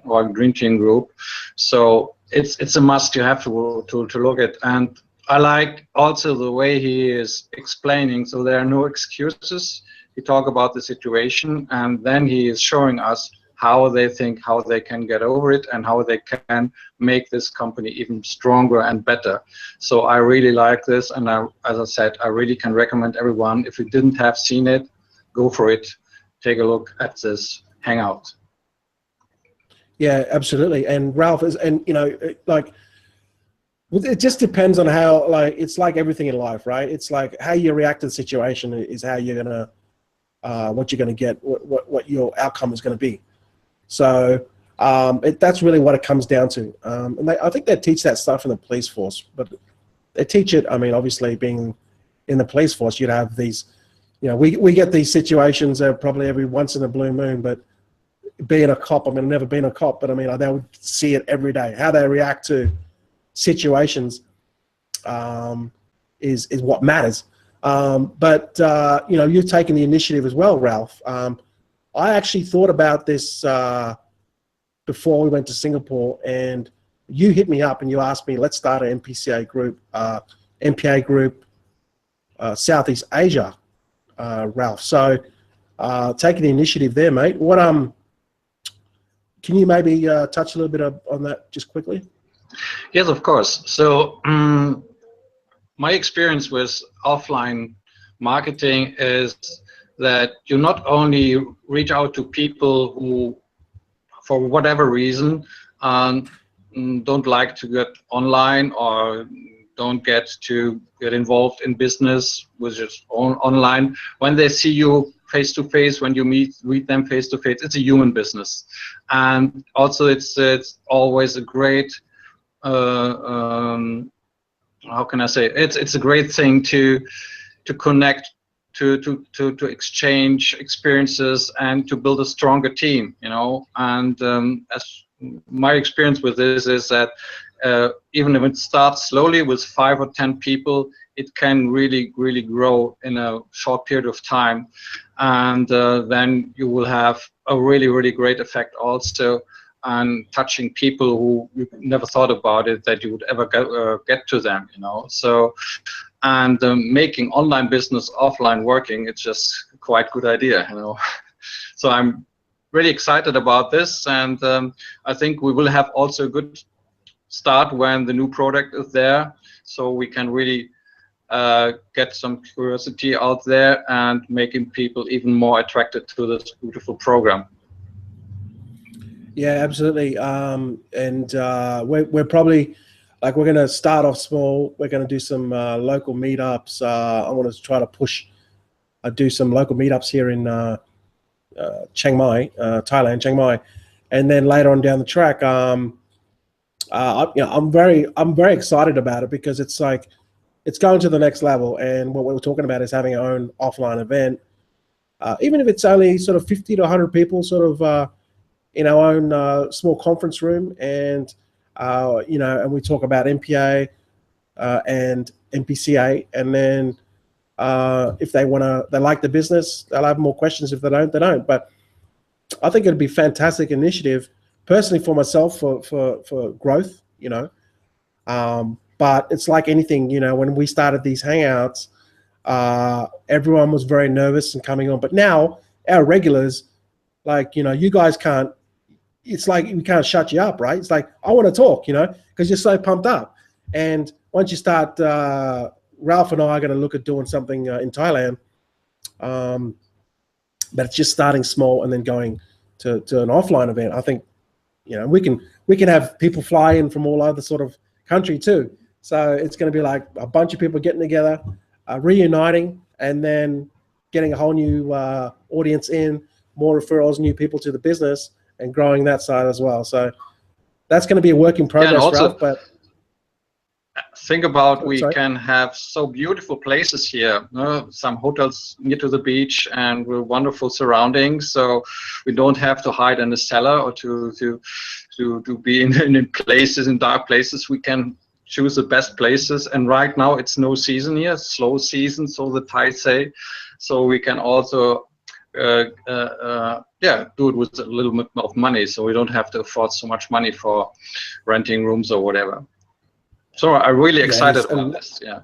or Green Team group. So it's a must. You have to look at. And I like also the way he is explaining. So there are no excuses. He talk about the situation, and then he is showing us how they think, how they can get over it, and how they can make this company even stronger and better. So I really like this, and as I said, I really can recommend everyone, if you didn't have seen it, go for it. Take a look at this hangout. Yeah, absolutely. And Ralph is, and like It just depends on how, like, it's like everything in life, right? It's like how you react to the situation is how you're gonna, what you're gonna get, what your outcome is gonna be. So that's really what it comes down to. And I think they teach that stuff in the police force, but they teach it. I mean, obviously, being in the police force, you'd have these, you know, we get these situations probably every once in a blue moon, but being a cop, I mean, I've never been a cop, but I mean, they would see it every day. How they react to situations is what matters. But you know, you've taken the initiative as well, Ralph. I actually thought about this before we went to Singapore, and you hit me up and you asked me, let's start an MPCA group, MPA group, Southeast Asia, Ralph. So taking the initiative there, mate. What can you maybe touch a little bit on that just quickly? Yes, of course. So my experience with offline marketing is that you not only reach out to people who, for whatever reason, don't like to get online or don't get involved in business, which is online. When they see you face to face, when you meet them face to face, it's a human business, and also it's always a great how can I say, it's a great thing to connect, to exchange experiences and to build a stronger team, you know. And as my experience with this is that even if it starts slowly with 5 or 10 people, it can really grow in a short period of time, and then you will have a really great effect also on touching people who you never thought about it that you would ever get to them, you know. So, and making online business offline working, it's just quite a good idea, you know. So I'm really excited about this, and I think we will have also a good start when the new product is there, so we can really get some curiosity out there and making people even more attracted to this beautiful program. Yeah, absolutely. And we're probably, like, we're going to start off small. We're going to do some local meetups. I want to try to push, do some local meetups here in Chiang Mai, Thailand, Chiang Mai, and then later on down the track, you know, I'm very excited about it, because it's like, it's going to the next level. And what we're talking about is having our own offline event, even if it's only sort of 50 to 100 people, sort of in our own small conference room, and you know, and we talk about MPA and MPCA, and then if they like the business, they'll have more questions. If they don't, they don't. But I think it'd be a fantastic initiative, personally, for myself, for growth, you know. But it's like anything, you know, when we started these hangouts, everyone was very nervous and coming on. But now our regulars, like, you know, you guys can't, it's like we can't shut you up, right? It's like, I want to talk, you know, because you're so pumped up. And once you start, Ralph and I are going to look at doing something in Thailand, but it's just starting small and then going to an offline event. I think, you know, we can have people fly in from all over sort of country too. So it's going to be like a bunch of people getting together, reuniting, and then getting a whole new audience in, more referrals, new people to the business, and growing that side as well. So that's going to be a work in progress, Ralph. But think about, we can have so beautiful places here, some hotels near to the beach and with wonderful surroundings, so we don't have to hide in the cellar or to be in places, in dark places. We can choose the best places, and right now it's no season here, slow season, so the Thai say, so we can also yeah, do it with a little bit of money, so we don't have to afford so much money for renting rooms or whatever. So I'm really excited about this. Yeah.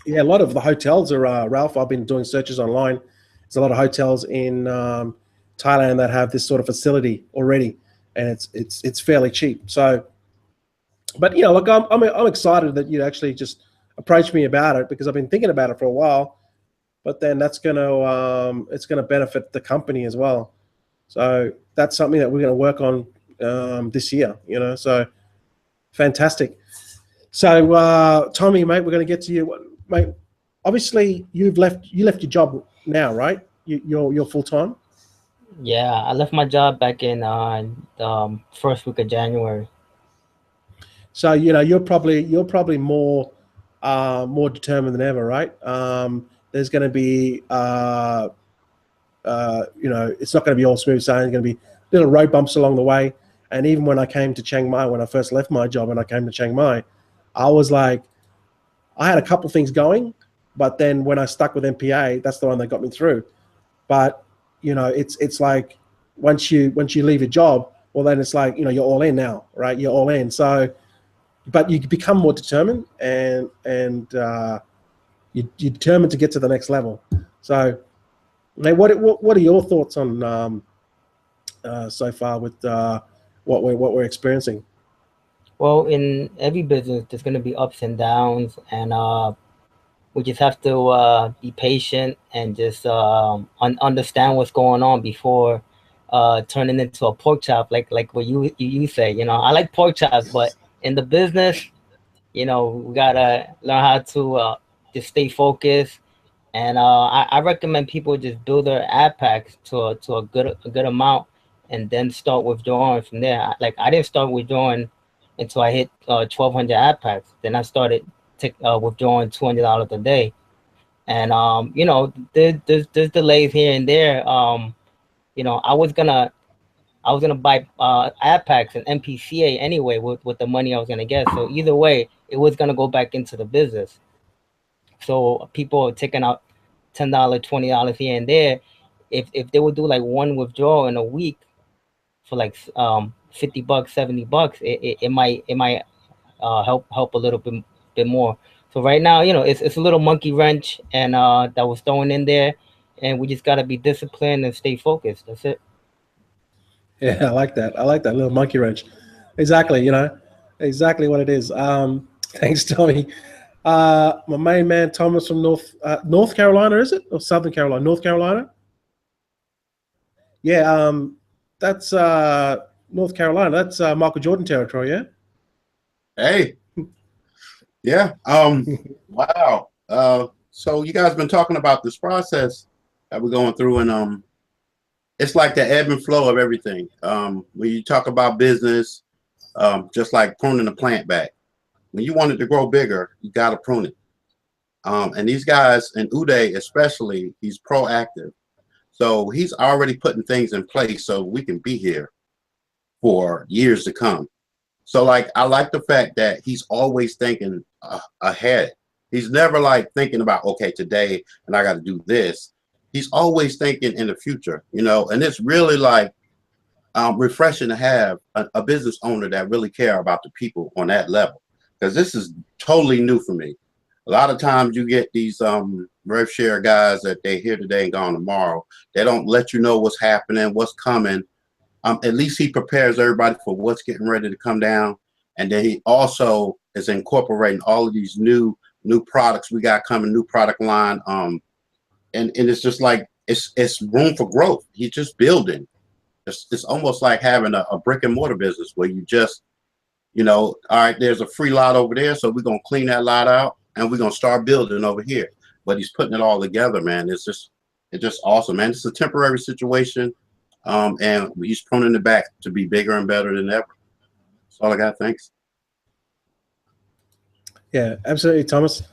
Yeah, a lot of the hotels are, Ralph, I've been doing searches online. There's a lot of hotels in Thailand that have this sort of facility already, and it's fairly cheap. So, but you know, look, I'm excited that you actually just approached me about it, because I've been thinking about it for a while. But then that's gonna it's gonna benefit the company as well. So that's something that we're gonna work on this year. You know, so fantastic. So Tommy, mate, we're going to get to you, mate. Obviously, you left your job now, right? You're full time. Yeah, I left my job back in first week of January. So you're probably more determined than ever, right? There's going to be it's not going to be all smooth sailing. There's going to be little road bumps along the way. And even when I came to Chiang Mai, when I first left my job and I came to Chiang Mai, I was like, I had a couple of things going, but then when I stuck with MPA, that's the one that got me through. But it's like once you leave your job, well then it's like you're all in now, right? You're all in. So, but you become more determined and you're determined to get to the next level. So, mate, what are your thoughts on so far with what we're experiencing? Well, in every business, there's going to be ups and downs, and we just have to be patient and just understand what's going on before turning into a pork chop, like what you say. I like pork chops, but in the business, we gotta learn how to just stay focused. And I recommend people just build their ad packs to a good amount, and then start withdrawing from there. I didn't start withdrawing until I hit 1,200 ad packs. Then I started withdrawing $200 a day, and there's delays here and there. I was gonna buy ad packs and MPCA anyway with the money I was gonna get. So either way, it was gonna go back into the business. So people are taking out $10, $20 here and there. If they would do like one withdrawal in a week for like $50, $70, it might help a little bit more. So right now, it's a little monkey wrench, and that was thrown in there, and we just gotta be disciplined and stay focused. That's it. Yeah, I like that. I like that little monkey wrench. Exactly, exactly what it is. Thanks, Tommy. My main man Thomas from North Carolina, is it, or Southern Carolina? North Carolina. Yeah, that's North Carolina. That's Michael Jordan territory. Yeah. Hey. Yeah. Wow. So you guys been talking about this process that we're going through, and it's like the ebb and flow of everything. When you talk about business, just like pruning a plant back. When you want it to grow bigger, you got to prune it. And these guys, and Uday especially, he's proactive. So he's already putting things in place so we can be here for years to come. So I like the fact that he's always thinking ahead. He's never like thinking about, okay, today, and I got to do this. He's always thinking in the future, and it's really like refreshing to have a business owner that really care about the people on that level. Because this is totally new for me. A lot of times you get these Revshare guys that they here today and gone tomorrow. They don't let you know what's happening, what's coming. At least he prepares everybody for what's getting ready to come down. And then he also is incorporating all of these new products we got coming, new product line. And it's just like, it's room for growth. He's just building. It's almost like having a brick and mortar business where you just, all right, there's a free lot over there, so we're going to clean that lot out and we're going to start building over here. But he's putting it all together, man. It's just awesome, man. It's a temporary situation, and he's pruning it back to be bigger and better than ever. That's all I got. Thanks. Yeah, absolutely, Thomas.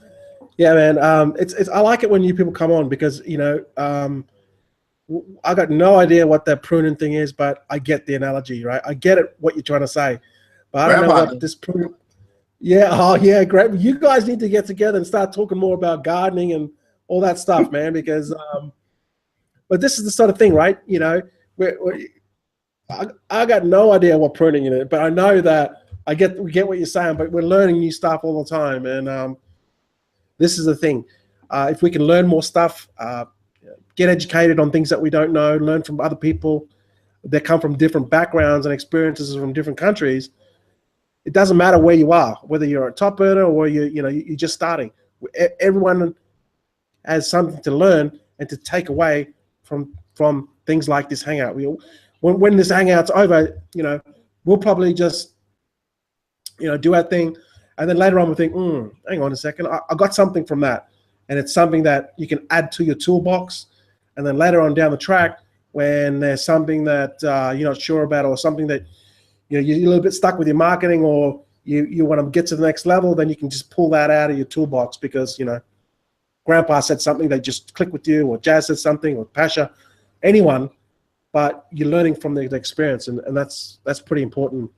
Yeah, man. I like it when you people come on because, I got no idea what that pruning thing is, but I get the analogy, right? I get it, what you're trying to say. But I don't know what this pruning. Yeah, oh yeah, great. You guys need to get together and start talking more about gardening and all that stuff, man. Because, but this is the sort of thing, right? I got no idea what pruning is, but I know that we get what you're saying. But we're learning new stuff all the time, and this is the thing. If we can learn more stuff, get educated on things that we don't know, learn from other people that come from different backgrounds and experiences from different countries. It doesn't matter where you are, whether you're a top earner or you're just starting. Everyone has something to learn and to take away from things like this hangout. When this hangout's over, we'll probably just do our thing And then later on we think, hang on a second, I got something from that. And it's something that you can add to your toolbox. And then later on down the track, when there's something that you're not sure about, or something that you're a little bit stuck with your marketing, or you want to get to the next level, then you can just pull that out of your toolbox because, Grandpa said something that just clicked with you, or Jazz said something, or Pasha, anyone, but you're learning from the experience, and that's pretty important,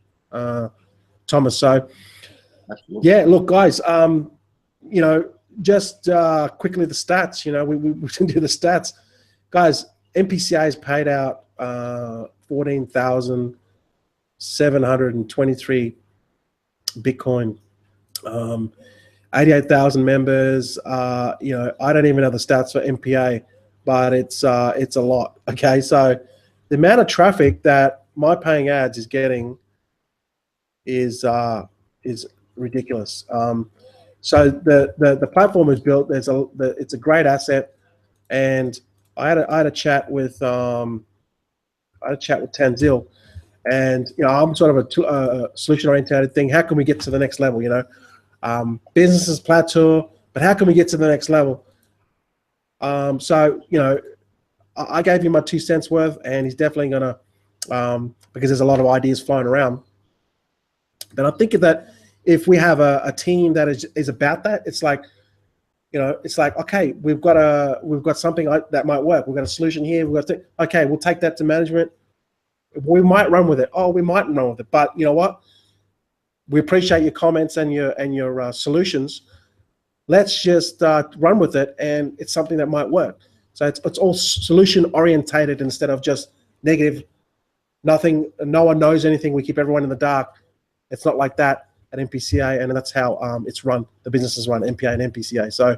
Thomas. So, yeah, look, guys, just quickly the stats. We can do the stats, guys. MPCA has paid out 14,723 Bitcoin. 88,000 members. I don't even know the stats for MPA, but it's a lot. Okay, so the amount of traffic that MyPayingAds is getting is ridiculous. So the platform is built. It's a great asset, and I had a chat with Tanzil, and I'm sort of a solution oriented thing. How can we get to the next level? Businesses plateau, but how can we get to the next level? So I gave him my 2 cents worth, and he's definitely gonna because there's a lot of ideas flying around. But I'm thinking that if we have a team that is about that, it's like, okay, we've got something that might work. We've got a solution here. Okay, we'll take that to management. We might run with it. Oh, we mightn't run with it. But you know what? We appreciate your comments and your solutions. Let's just run with it, and it's something that might work. So it's all solution orientated instead of just negative. Nothing. No one knows anything. We keep everyone in the dark. It's not like that at MPCA, and that's how it's run. The business is run, MPA and MPCA. So,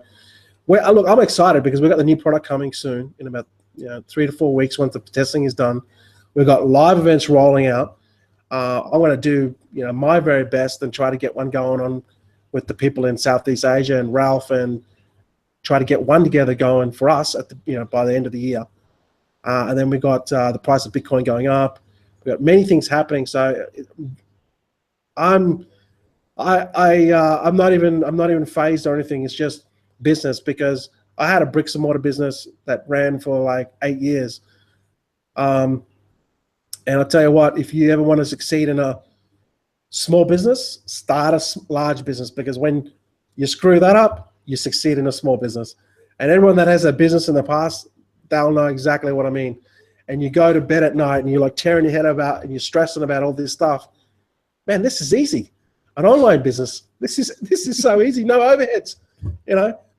look, I'm excited because we've got the new product coming soon in about 3 to 4 weeks once the testing is done. We've got live events rolling out. I'm going to do my very best and try to get one going on with the people in Southeast Asia and Ralph, and try to get one together going for us at the by the end of the year. And then we got the price of Bitcoin going up. We've got many things happening. So I'm not even phased or anything. It's just business, because I had a bricks and mortar business that ran for like 8 years. And I'll tell you what, if you ever want to succeed in a small business, start a large business, because when you screw that up, you succeed in a small business. And everyone that has a business in the past, they'll know exactly what I mean. And you go to bed at night and you're like tearing your head about, and you're stressing about all this stuff. Man, this is easy. An online business, this is so easy. No overheads.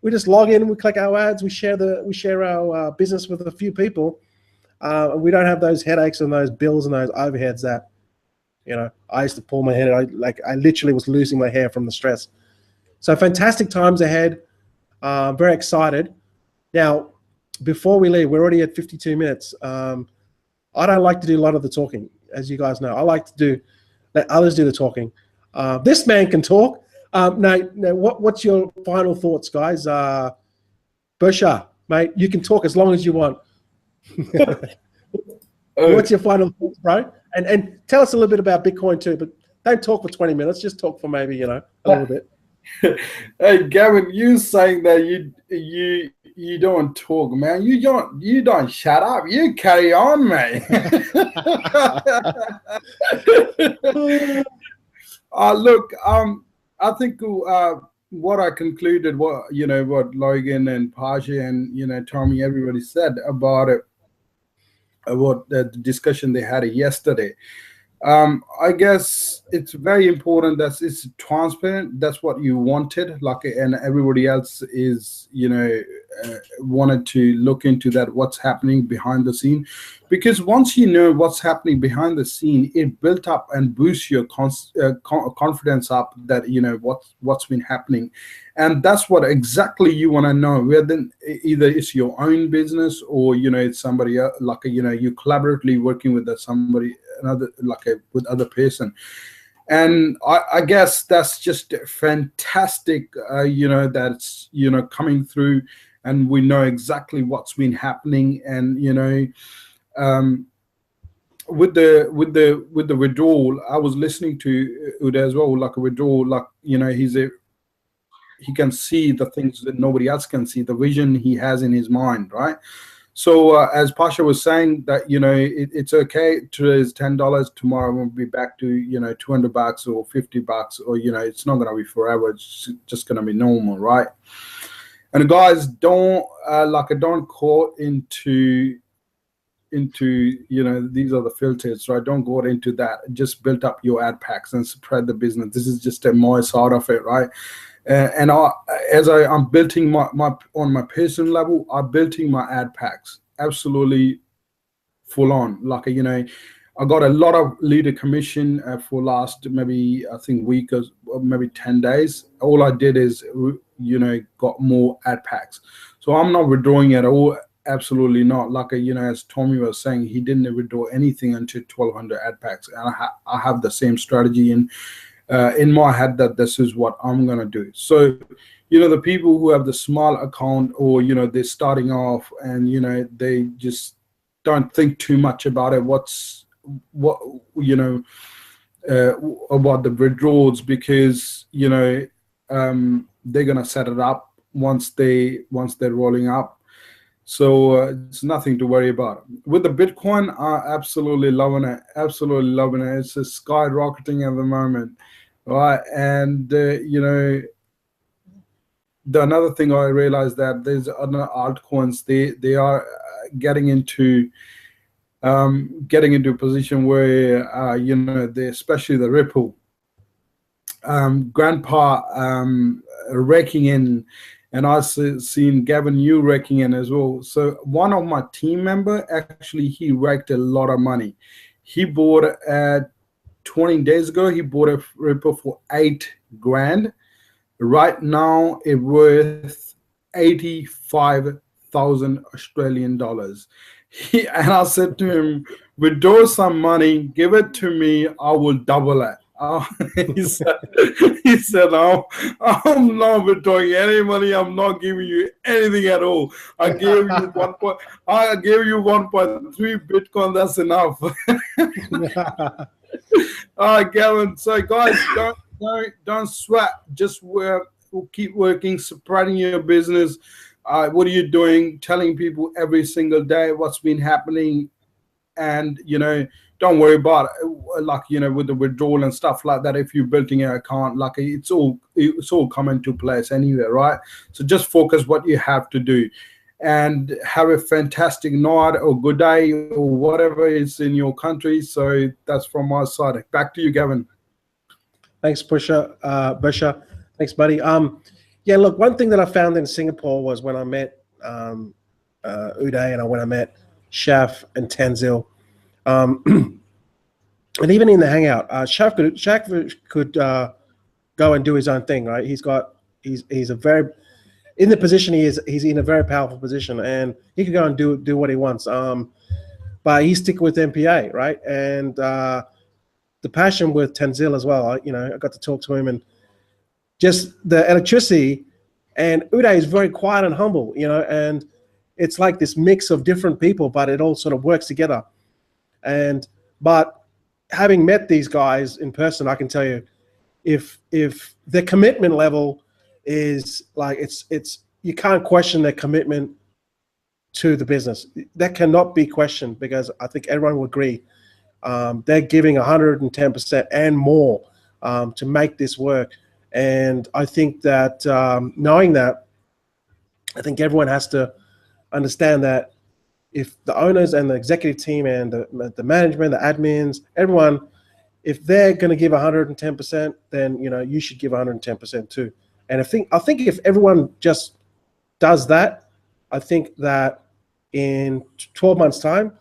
We just log in, we click our ads, we share our business with a few people. We don't have those headaches and those bills and those overheads that, I used to pull my hair. I literally was losing my hair from the stress. So fantastic times ahead. Very excited. Now, before we leave, we're already at 52 minutes. I don't like to do a lot of the talking, as you guys know. I like to let others do the talking. This man can talk. Now, what's your final thoughts, guys? Bursha, mate, you can talk as long as you want. What's your final thoughts, bro? And tell us a little bit about Bitcoin too, but don't talk for 20 minutes. Just talk for maybe a little bit. Hey, Gavin, you saying that you don't talk, man. You don't shut up. You carry on, man. Look, I think what I concluded, what Logan and Pasha and Tommy, everybody said about it, about the discussion they had yesterday. I guess it's very important that it's transparent. That's what you wanted, and everybody else is, wanted to look into that, what's happening behind the scene. Because once you know what's happening behind the scene, it built up and boosts your confidence up that, what's been happening. And that's what exactly you want to know. Whether either it's your own business or, it's somebody else, you collaboratively working with somebody, another, with other person. And I guess that's just fantastic, that's, coming through, and we know exactly what's been happening. And, with the withdrawal, I was listening to Uday as well, like a withdrawal, like, you know, he can see the things that nobody else can see, the vision he has in his mind, right? So as Pasha was saying, that, you know, it's okay to raise $10 tomorrow, we'll be back to, you know, $200 or $50, or, you know, it's not going to be forever, it's just going to be normal, right? And guys, don't don't caught into, you know, these are the filters, right? Don't go into that. Just build up your ad packs and spread the business. This is just a more side of it, right? And I'm building my on my personal level, I'm building my ad packs absolutely full on. Like, you know, I got a lot of leader commission for last maybe, I think, week or maybe 10 days. All I did is, you know, got more ad packs. So I'm not withdrawing at all. Absolutely not. Like, you know, as Tommy was saying, he didn't withdraw anything until 1,200 ad packs. And I have the same strategy in my head that this is what I'm going to do. So, you know, the people who have the small account, or, you know, they're starting off and, you know, they just don't think too much about it. You know, about the withdrawals, because, you know, they're going to set it up once they're rolling up. So it's nothing to worry about. With the Bitcoin, I'm absolutely loving it. Absolutely loving it. It's just skyrocketing at the moment, right? And you know, another thing I realized that there's other altcoins. They are getting into a position where you know, especially the Ripple, Grandpa raking in. And I've seen Gavin, you raking in as well. So one of my team member, actually, he raked a lot of money. He bought 20 days ago, he bought a Ripple for $8,000. Right now, it's worth 85,000 Australian dollars. And I said to him, withdraw some money, give it to me, I will double it. He said, no, I'm not withdrawing any money. I'm not giving you anything at all. I gave you 1.3 Bitcoin. That's enough. All right, Gavin. So, guys, don't sweat. Just keep working, spreading your business. What are you doing? Telling people every single day what's been happening, and, you know, don't worry about it, like, you know, with the withdrawal and stuff like that. If you're building an account, like, it's all coming to place anyway, right? So just focus what you have to do, and have a fantastic night or good day or whatever is in your country. So that's from my side. Back to you, Gavin. Thanks, Bursha. Thanks, buddy. Yeah, look, one thing that I found in Singapore was when I met Uday, and when I met Shaf and Tanzil. And even in the hangout, Shaf could go and do his own thing, right? He's a very, in the position he is, he's in a very powerful position, and he could go and do what he wants. But he's sticking with MPA, right? And the passion with Tanzil as well. You know, I got to talk to him, and just the electricity. And Uday is very quiet and humble, you know, and it's like this mix of different people, but it all sort of works together. But having met these guys in person, I can tell you, if their commitment level is like, it's you can't question their commitment to the business. That cannot be questioned, because I think everyone will agree they're giving 110% and more to make this work. And I think that knowing that, I think everyone has to understand that if the owners and the executive team and the management, the admins, everyone, if they're going to give 110%, then, you know, you should give 110% too. And I think if everyone just does that, I think that in 12 months' time,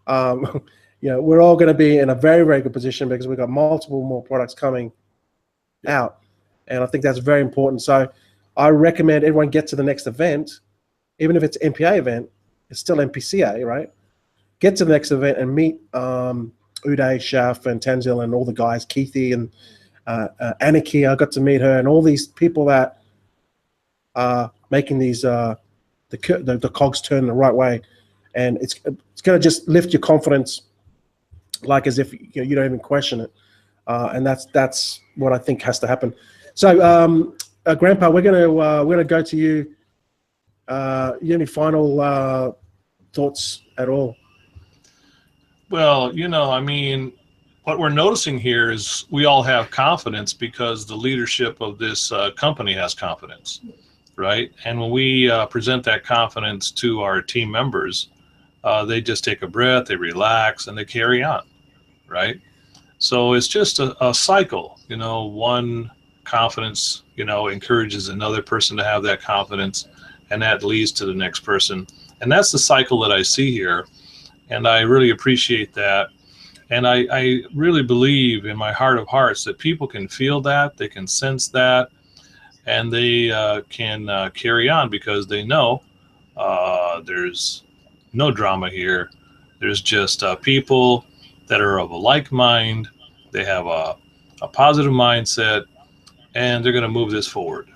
you know, we're all going to be in a very, very good position, because we've got multiple more products coming out. And I think that's very important. So I recommend everyone get to the next event, even if it's an MPA event, it's still MPCA, right? Get to the next event and meet Uday, Shaf, and Tanzil, and all the guys, Keithy and Aniki. I got to meet her, and all these people that are making these the cogs turn the right way. And it's going to just lift your confidence like as if you don't even question it, and that's what I think has to happen. So, Grandpa, we're gonna go to you. You have any final thoughts at all? Well, I mean, what we're noticing here is we all have confidence because the leadership of this company has confidence, right? And when we present that confidence to our team members, they just take a breath, they relax, and they carry on, right? So it's just a cycle, one confidence, encourages another person to have that confidence, and that leads to the next person. And that's the cycle that I see here. And I really appreciate that. And I really believe in my heart of hearts that people can feel that, they can sense that, and they can carry on because they know there's no drama here. There's just people that are of a like mind. They have a positive mindset, and they're going to move this forward.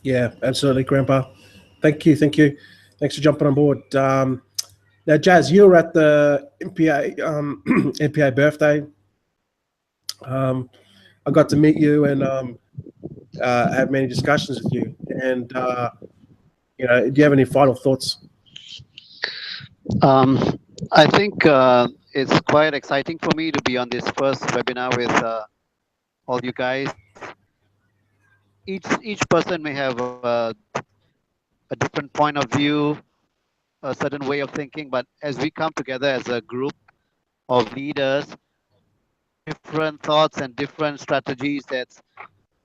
Yeah, absolutely, Grandpa. Thank you. Thanks for jumping on board. Now, Jazz, you were at the MPA MPA birthday. I got to meet you and have many discussions with you. And do you have any final thoughts? I think it's quite exciting for me to be on this first webinar with all you guys. Each person may have a different point of view, a certain way of thinking, but as we come together as a group of leaders, different thoughts and different strategies that's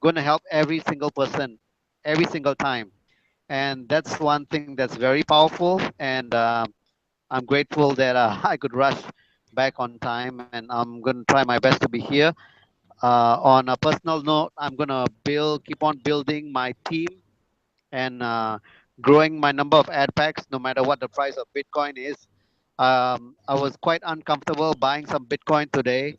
going to help every single person, every single time. And that's one thing that's very powerful. And I'm grateful that I could rush back on time, and I'm going to try my best to be here. On a personal note, I'm going to keep on building my team and growing my number of ad packs, no matter what the price of Bitcoin is. I was quite uncomfortable buying some Bitcoin today.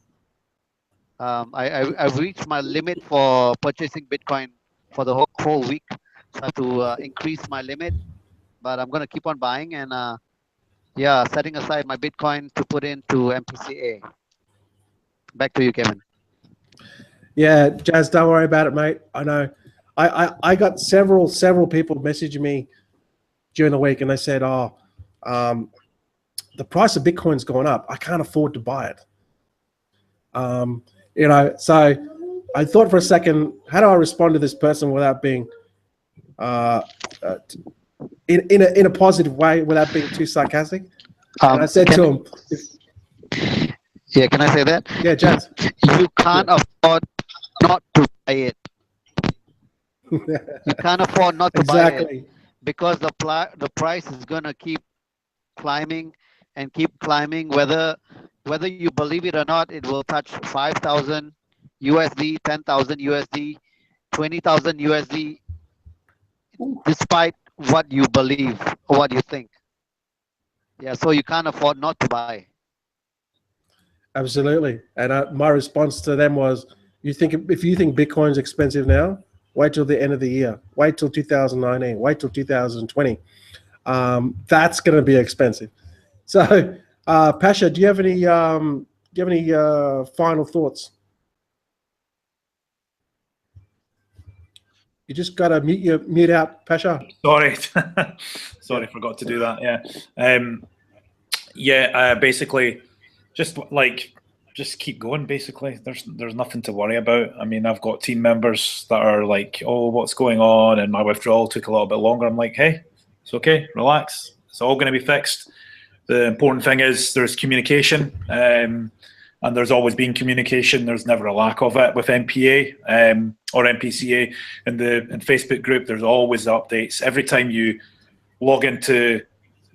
I've reached my limit for purchasing Bitcoin for the whole week. So I have to increase my limit, but I'm going to keep on buying and setting aside my Bitcoin to put into MPCA. Back to you, Kevin. Yeah, Jazz, don't worry about it, mate. I know. I got several people messaging me during the week, and they said, the price of Bitcoin's gone up. I can't afford to buy it. So I thought for a second, how do I respond to this person without being in a positive way, without being too sarcastic? And I said to him, yeah, can I say that? Yeah, Jazz. You can't afford not to buy it. You can't afford not to buy it because the price is going to keep climbing and keep climbing. Whether you believe it or not, it will touch 5,000 USD, 10,000 USD, 20,000 USD, despite what you believe or what you think. Yeah, so you can't afford not to buy. Absolutely. And my response to them was, if you think Bitcoin's expensive now, wait till the end of the year. Wait till 2019. Wait till 2020. That's going to be expensive. So, Pasha, do you have any final thoughts? You just got to mute out, Pasha. Sorry, sorry, forgot to do that. Yeah, basically, just keep going. Basically, there's nothing to worry about. I mean, I've got team members that are like, "Oh, what's going on?" And my withdrawal took a little bit longer. I'm like, "Hey, it's okay, relax. It's all going to be fixed." The important thing is there's communication, and there's always been communication. There's never a lack of it with MPA or MPCA. In Facebook group, there's always updates. Every time you log into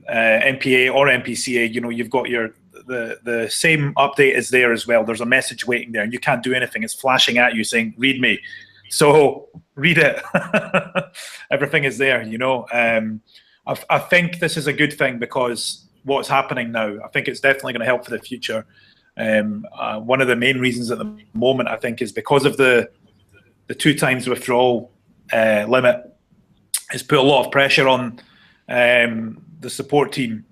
MPA or MPCA, you've got the same update is there as well. There's a message waiting there, and you can't do anything. It's flashing at you saying, "Read me." So read it. Everything is there. I think this is a good thing because what's happening now, I think it's definitely going to help for the future. One of the main reasons at the moment, I think, is because of the 2 times withdrawal limit. It's put a lot of pressure on the support team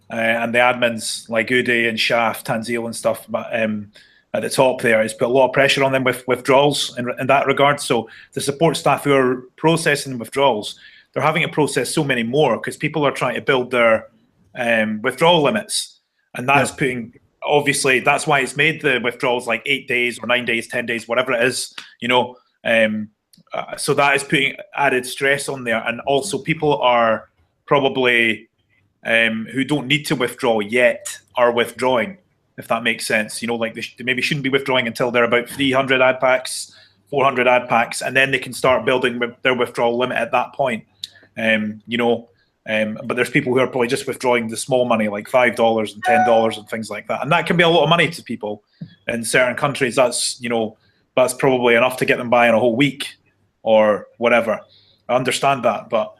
and the admins like Uday and Shaft, Tanzil and stuff, but at the top there, it's put a lot of pressure on them with withdrawals in that regard. So the support staff who are processing withdrawals, they're having to process so many more because people are trying to build their withdrawal limits, and that's putting, obviously, that's why it's made the withdrawals like 8 days or 9 days, 10 days, whatever it is, you know. So that is putting added stress on there, and also people are probably who don't need to withdraw yet are withdrawing, if that makes sense. You know, like they maybe shouldn't be withdrawing until they're about 300 ad packs, 400 ad packs, and then they can start building their withdrawal limit at that point. You know, but there's people who are probably just withdrawing the small money, like $5 and $10 and things like that, and that can be a lot of money to people in certain countries. That's, you know, that's probably enough to get them by in a whole week or whatever. I understand that, but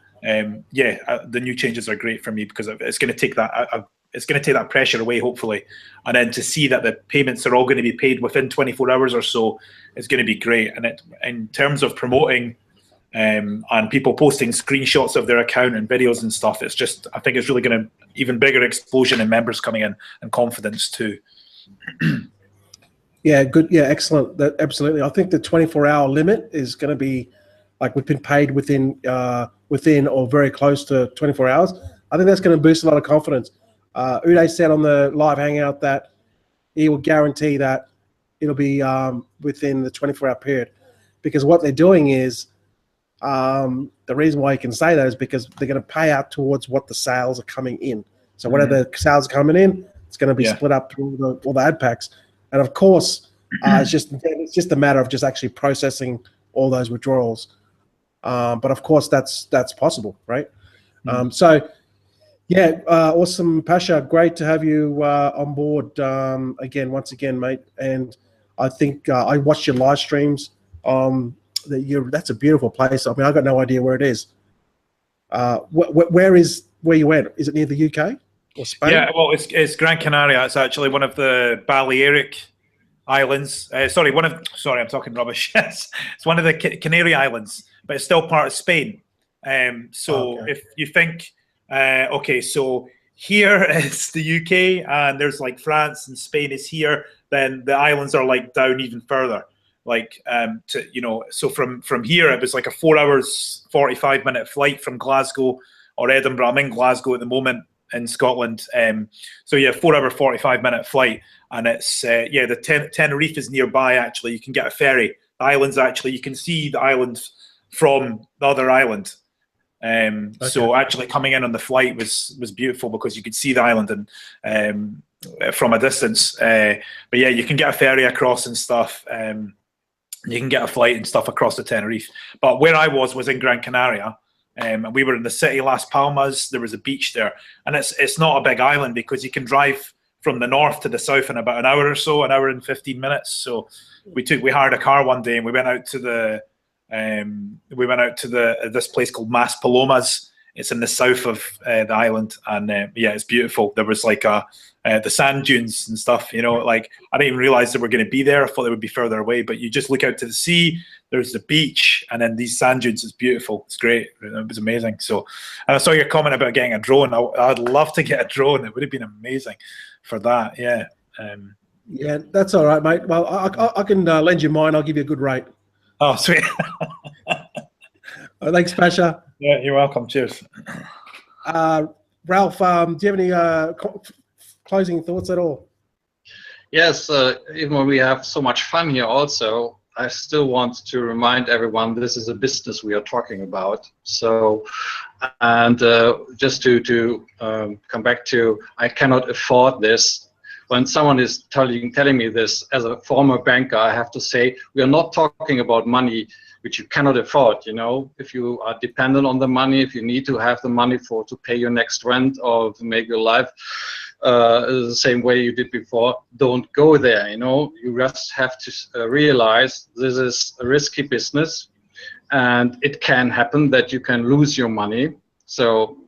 yeah, the new changes are great for me because it's going to take that. It's going to take that pressure away, hopefully, and then to see that the payments are all going to be paid within 24 hours or so is going to be great. And in terms of promoting and people posting screenshots of their account and videos and stuff, it's just, I think it's really going to even bigger explosion in members coming in and confidence too. Yeah, good. Yeah, excellent. Absolutely. I think the 24-hour limit is going to be, like, we've been paid within or very close to 24 hours. I think that's going to boost a lot of confidence. Uday said on the live hangout that he will guarantee that it'll be within the 24-hour period, because what they're doing is, the reason why you can say that is because they're going to pay out towards what the sales are coming in. So whatever the sales are coming in, it's going to be split up through all the ad packs. And of course, it's just a matter of just actually processing all those withdrawals. But of course, that's possible, right? So, yeah, awesome, Pasha. Great to have you on board once again, mate. And I think I watched your live streams. That's a beautiful place. I mean, I got no idea where it is. Where you went? Is it near the UK or Spain? Yeah, well, it's Gran Canaria. It's actually one of the Balearic Islands. Sorry, I'm talking rubbish. It's one of the Canary Islands, but it's still part of Spain. If you think, okay, so here is the UK, and there's like France and Spain is here, then the islands are like down even further. Like, so from here, it was like a 4 hours, 45-minute flight from Glasgow or Edinburgh. I'm in Glasgow at the moment in Scotland. So yeah, 4 hour, 45-minute flight. And it's, the Tenerife is nearby, actually. You can get a ferry. The islands, actually, you can see the island from the other island. So actually coming in on the flight was beautiful because you could see the island and from a distance. But yeah, you can get a ferry across and stuff. You can get a flight and stuff across the Tenerife. But where I was in Gran Canaria. And we were in the city, Las Palmas. There was a beach there. And it's not a big island because you can drive from the north to the south in about an hour or so, an hour and 15 minutes. So we hired a car one day and we went out to this place called Mas Palomas. It's in the south of the island, and yeah, it's beautiful. There was like the sand dunes and stuff, you know, like I didn't even realize they were going to be there. I thought they would be further away, but you just look out to the sea, there's the beach, and then these sand dunes. It's beautiful. It's great. It was amazing. So, and I saw your comment about getting a drone. I'd love to get a drone. It would have been amazing for that. Yeah. Yeah, that's all right, mate. Well, I can lend you mine. I'll give you a good rate. Oh, sweet. Thanks, Pasha. Yeah, you're welcome. Cheers. Ralph, do you have any closing thoughts at all? Yes, even when we have so much fun here also, I still want to remind everyone this is a business we are talking about. So, and just to come back to, I cannot afford this. When someone is telling me this as a former banker, I have to say, we are not talking about money which you cannot afford. You know, if you are dependent on the money, if you need to have the money to pay your next rent or to make your life the same way you did before, don't go there. You know, you just have to realize this is a risky business, and it can happen that you can lose your money. So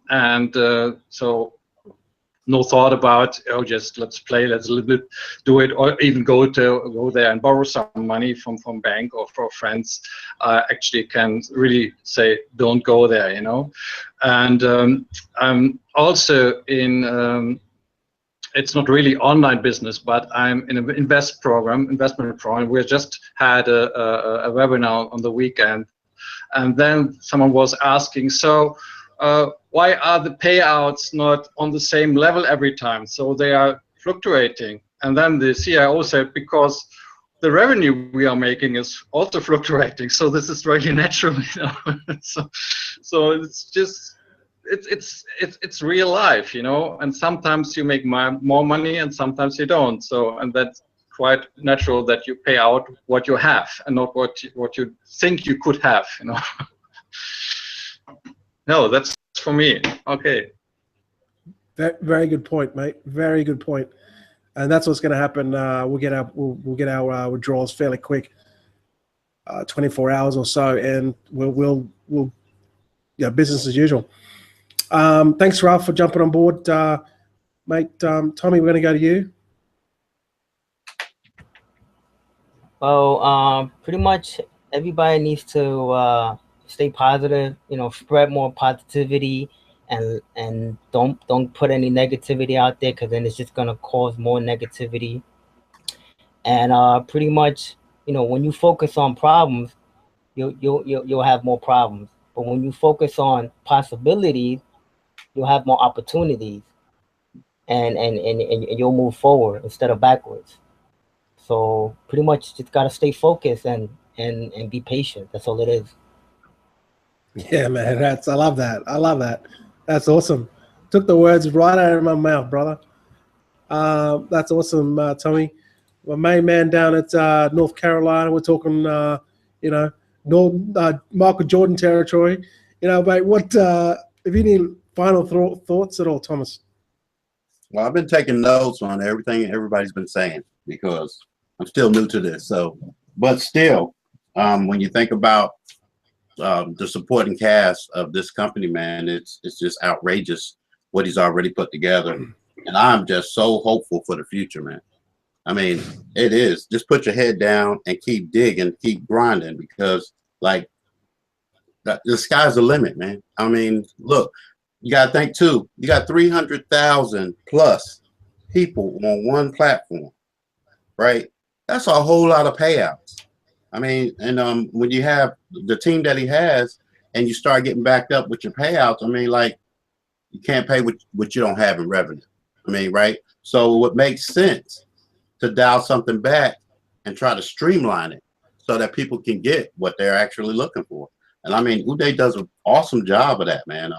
no thought about, oh, just let's play, let's a little bit do it, or even go there and borrow some money from bank or from friends. Actually can really say, don't go there, you know. And also in it's not really online business, but I'm in an investment program. We just had a webinar on the weekend, and then someone was asking, so why are the payouts not on the same level every time? So they are fluctuating. And then the CIO said, because the revenue we are making is also fluctuating. So this is really natural, you know. so it's just, it's real life, you know. And sometimes you make more money, and sometimes you don't. So, and that's quite natural that you pay out what you have and not what you think you could have, you know. No, that's for me. Okay. Very good point, mate. Very good point. And that's what's going to happen. We'll get our withdrawals fairly quick, 24 hours or so, and we'll business as usual. Thanks, Ralph, for jumping on board, mate. Tommy, we're going to go to you. Well, pretty much everybody needs to stay positive. You know, spread more positivity. And don't put any negativity out there, because then it's just gonna cause more negativity. And pretty much, you know, when you focus on problems, you'll have more problems. But when you focus on possibilities, you'll have more opportunities, and you'll move forward instead of backwards. So pretty much just gotta stay focused and be patient. That's all it is. Yeah, man. I love that. I love that. That's awesome. Took the words right out of my mouth, brother. That's awesome, Tommy. My main man down at North Carolina. We're talking, you know, Michael Jordan territory. You know, mate, what, if you need final thoughts at all, Thomas? Well, I've been taking notes on everything everybody's been saying, because I'm still new to this. So, but still, when you think about the supporting cast of this company, man, it's just outrageous what he's already put together, and I'm just so hopeful for the future, man. I mean, it is. Just put your head down and keep digging, keep grinding, because like the sky's the limit, man. I mean, look, you gotta think too. You got 300,000 plus people on one platform, right? That's a whole lot of payouts. I mean, and when you have the team that he has, and you start getting backed up with your payouts, I mean, like, you can't pay what you don't have in revenue. I mean, right? So it makes sense to dial something back and try to streamline it so that people can get what they're actually looking for. And I mean, Uday does an awesome job of that, man.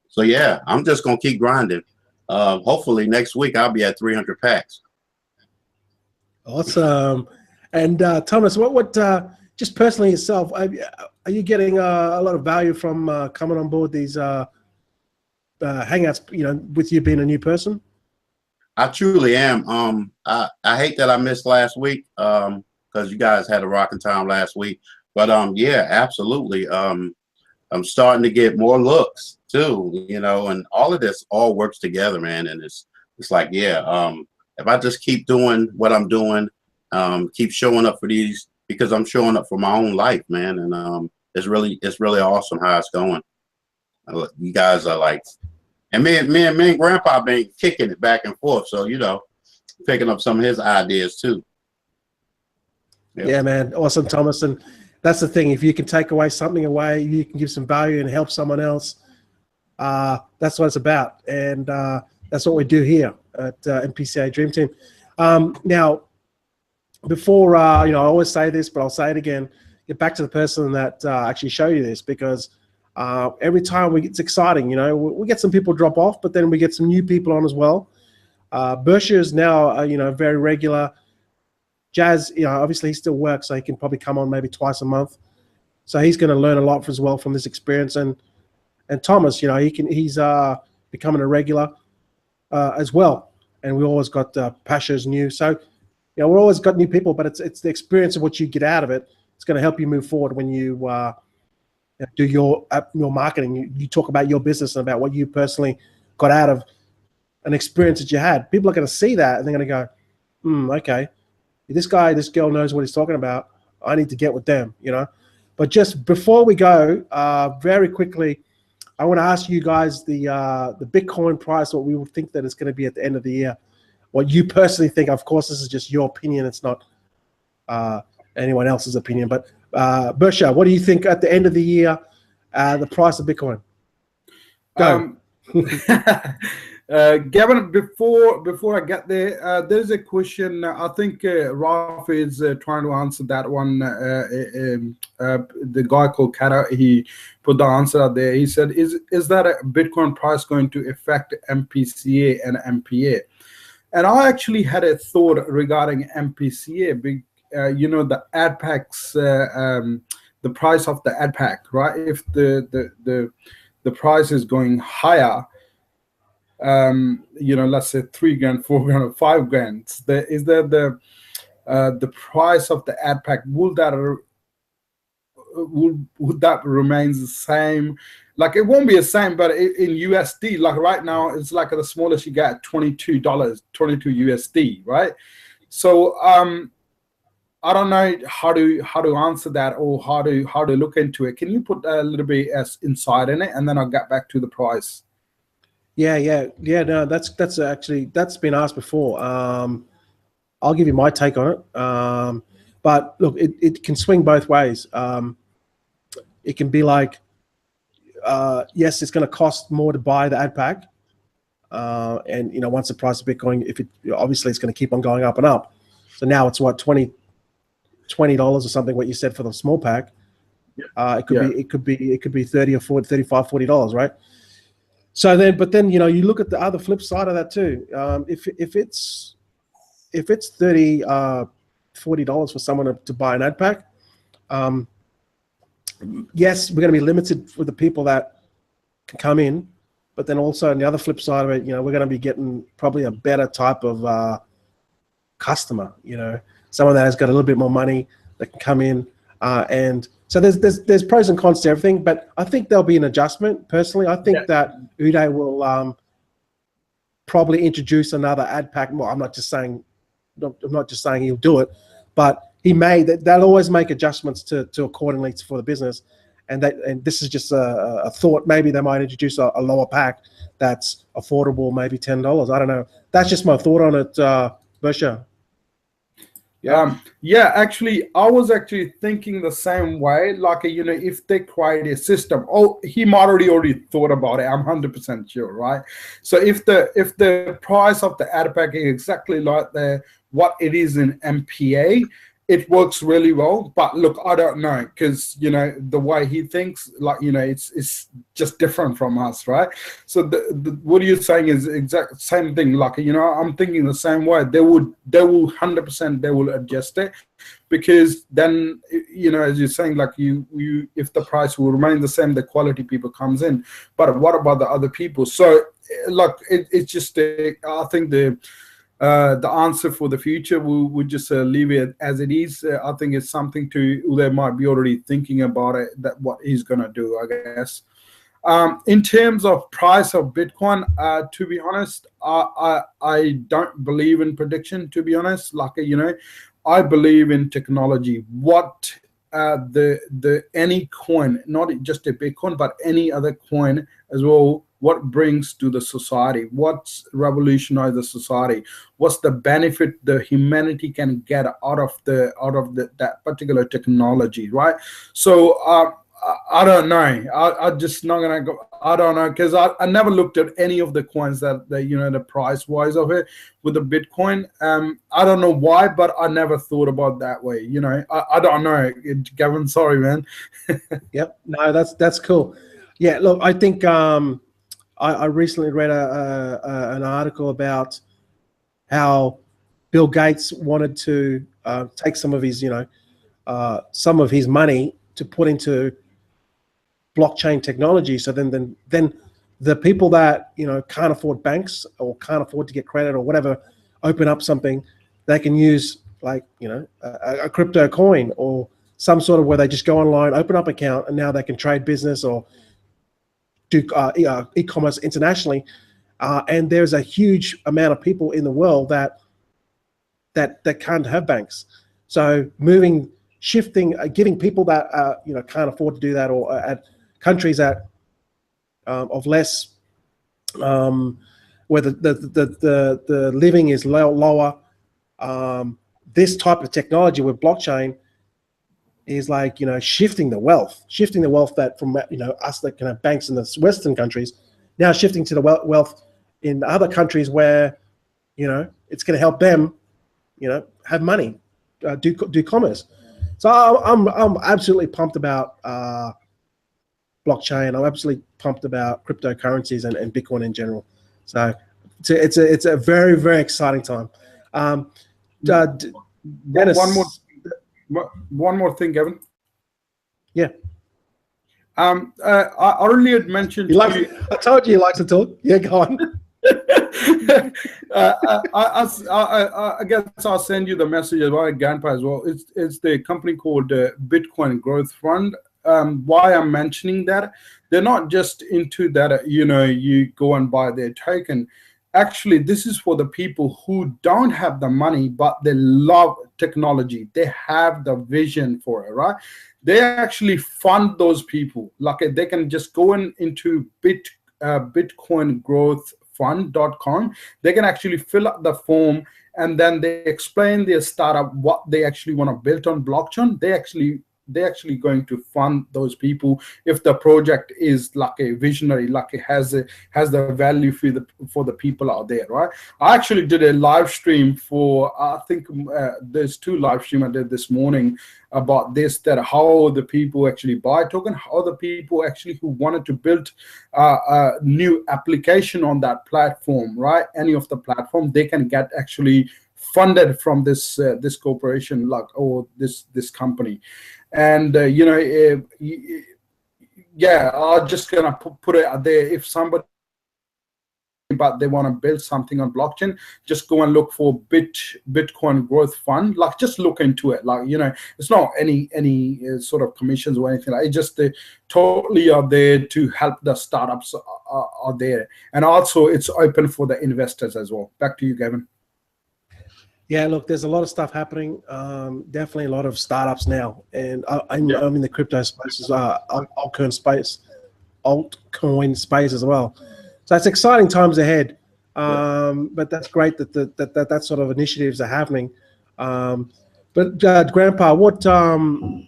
So yeah, I'm just gonna keep grinding. Hopefully next week I'll be at 300 packs. Awesome. And Thomas, what just personally yourself, are you getting a lot of value from coming on board these hangouts, you know, with you being a new person? I truly am. I hate that I missed last week because you guys had a rocking time last week. But yeah, absolutely. I'm starting to get more looks too, you know, and all of this all works together, man. And it's like, yeah, if I just keep doing what I'm doing, keep showing up for these, because I'm showing up for my own life, man. And it's really awesome how it's going. You guys are like, and me and Grandpa been kicking it back and forth, so you know, picking up some of his ideas too. Yep. Yeah, man, awesome, Thomas. And that's the thing, if you can take something away, you can give some value and help someone else. That's what it's about, and that's what we do here at MPCA Dream Team. Now, before you know, I always say this, but I'll say it again. Get back to the person that actually show you this, because every time it's exciting. You know, we get some people drop off, but then we get some new people on as well. Bursha is now you know, very regular. Jazz, you know, obviously he still works, so he can probably come on maybe twice a month. So he's going to learn a lot as well from this experience. And Thomas, you know, he's becoming a regular as well. And we always got Pasha's new. So, you know, we've always got new people, but it's the experience of what you get out of it. It's going to help you move forward when you do your marketing. You talk about your business and about what you personally got out of an experience that you had. People are going to see that and they're going to go, okay, this girl knows what he's talking about. I need to get with them, you know. But just before we go, very quickly, I want to ask you guys the Bitcoin price, what we would think that it's going to be at the end of the year. What you personally think. Of course, this is just your opinion. It's not anyone else's opinion. But Bursha, what do you think at the end of the year, the price of Bitcoin? Go. Gavin, before I get there, there's a question. I think Ralph is trying to answer that one. The guy called Kata, he put the answer out there. He said, "Is that a Bitcoin price going to affect MPCA and MPA?" And I actually had a thought regarding MPCA. You know, the ad packs, the price of the ad pack, right? If the price is going higher. You know, let's say 3 grand, 4 grand, or 5 grand. Is there the price of the ad pack? Would that remain the same? Like, it won't be the same, but in USD, like right now, it's like the smallest you get, $22, 22 USD, right? So I don't know how to answer that, or how to look into it. Can you put a little bit as insight in it, and then I'll get back to the price. Yeah. No, that's actually, that's been asked before. I'll give you my take on it. But look, it can swing both ways. It can be like, yes, it's going to cost more to buy the ad pack, and you know, once the price of Bitcoin, obviously it's going to keep on going up and up. So now it's what, $20 or something, what you said for the small pack. It could be 30 or 40, $35, $40, right? So then, but then, you know, you look at the other flip side of that too. If it's $30, $40 for someone to buy an ad pack, yes, we're going to be limited with the people that can come in, but then also on the other flip side of it, you know, we're going to be getting probably a better type of customer. You know, someone that has got a little bit more money that can come in, and so there's pros and cons to everything, but I think there'll be an adjustment. Personally, I think that Uday will probably introduce another ad pack. Well, I'm not just saying he'll do it, but he may. They'll always make adjustments to accordingly for the business, and this is just a thought. Maybe they might introduce a lower pack that's affordable, maybe $10. I don't know. That's just my thought on it, Bursha. Yeah, actually, I was actually thinking the same way. Like, you know, if they create a system, he might already thought about it. I'm 100% sure, right? So if the price of the ad pack is exactly like what it is in MPA, it works really well. But look, I don't know, because, you know, the way he thinks, like, you know, it's just different from us, right? So what you're saying is exact same thing. Like, you know, I'm thinking the same way. They will 100%, they will adjust it, because then, you know, as you're saying, like, you if the price will remain the same, the quality people comes in. But what about the other people? So look, it's just I think the answer for the future, we'll just leave it as it is. I think it's something they might be already thinking about it, that what he's going to do, I guess. In terms of price of Bitcoin, to be honest, I don't believe in prediction, to be honest. Like, you know, I believe in technology. What any coin, not just a Bitcoin, but any other coin as well, what brings to the society, what's revolutionized the society, what's the benefit the humanity can get out of that particular technology, right? So I don't know. I'm just not gonna go. I don't know, because I never looked at any of the coins that you know, the price wise of it with the Bitcoin. I don't know why, but I never thought about that way. You know, I don't know. Gavin, sorry, man. Yep. No, that's cool. Yeah. Look, I think I recently read an article about how Bill Gates wanted to take some of his, you know, some of his money to put into blockchain technology. So then the people that, you know, can't afford banks or can't afford to get credit or whatever, open up something they can use, like, you know, a crypto coin or some sort of, where they just go online, open up an account, and now they can trade business or do e-commerce internationally. And there's a huge amount of people in the world that can't have banks. So shifting, giving people that you know, can't afford to do that, or at countries that of less, where the living is lower. This type of technology with blockchain is like, you know, shifting the wealth that from, you know, us that can have banks in the Western countries, now shifting to the wealth in other countries where, you know, it's going to help them, you know, have money, do commerce. So I'm absolutely pumped about blockchain. I'm absolutely pumped about cryptocurrencies and Bitcoin in general. So it's a very, very exciting time. Dennis, one more thing, Kevin. Yeah. I already had mentioned. I told you he likes to talk. Yeah, go on. I guess I'll send you the message about Grandpa as well. It's the company called Bitcoin Growth Fund. Why I'm mentioning that, they're not just into that, you know, you go and buy their token. Actually, this is for the people who don't have the money, but they love technology. They have the vision for it, right? They actually fund those people. Like they can just go into bitcoingrowthfund.com. They can actually fill up the form, and then they explain their startup, what they actually want to build on blockchain. They're actually going to fund those people if the project is like a visionary, like it has the value for the people out there, right? I actually did a live stream for, I think there's 2 live streams I did this morning about this, that how the people actually buy token, how the people actually who wanted to build a new application on that platform, right? Any of the platform, they can get actually funded from this this corporation, like, or this company. And you know, yeah, I'm just gonna put it out there. If somebody, but they want to build something on blockchain, just go and look for Bitcoin Growth Fund. Like, just look into it. Like, you know, it's not any sort of commissions or anything. Like, it just they totally are there to help the startups are there, and also it's open for the investors as well. Back to you, Gavin. Yeah, look, there's a lot of stuff happening. Definitely a lot of startups now, and I'm in the crypto space, altcoin space as well. So it's exciting times ahead. But that's great that that sort of initiatives are happening. But Grandpa, what do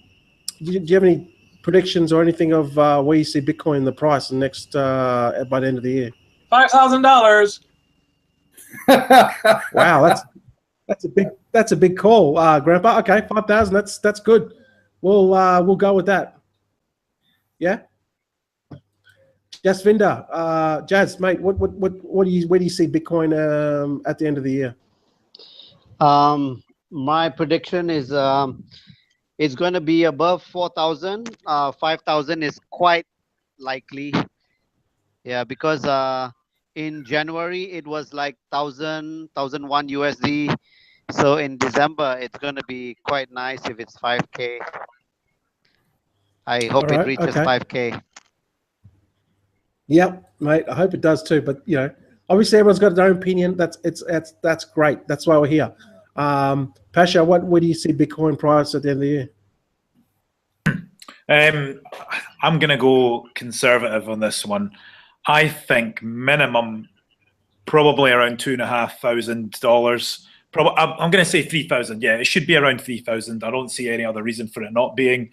you have any predictions or anything of where you see Bitcoin in the price next by the end of the year? $5,000. Wow, that's a big call, Grandpa. Okay, 5,000. That's good. We'll go with that. Yeah. Jasvinder, Jazz, mate, where do you see Bitcoin at the end of the year? My prediction is it's going to be above 4,000. 5,000 is quite likely. Yeah, because in January it was like 1,001 USD. So in December it's going to be quite nice if it's 5K. I hope it reaches 5K. Yep, mate. I hope it does too. But you know, obviously everyone's got their own opinion. That's great. That's why we're here. Pasha, where do you see Bitcoin price at the end of the year? I'm gonna go conservative on this one. I think minimum probably around $2,500. I'm going to say 3,000. Yeah, it should be around 3,000. I don't see any other reason for it not being.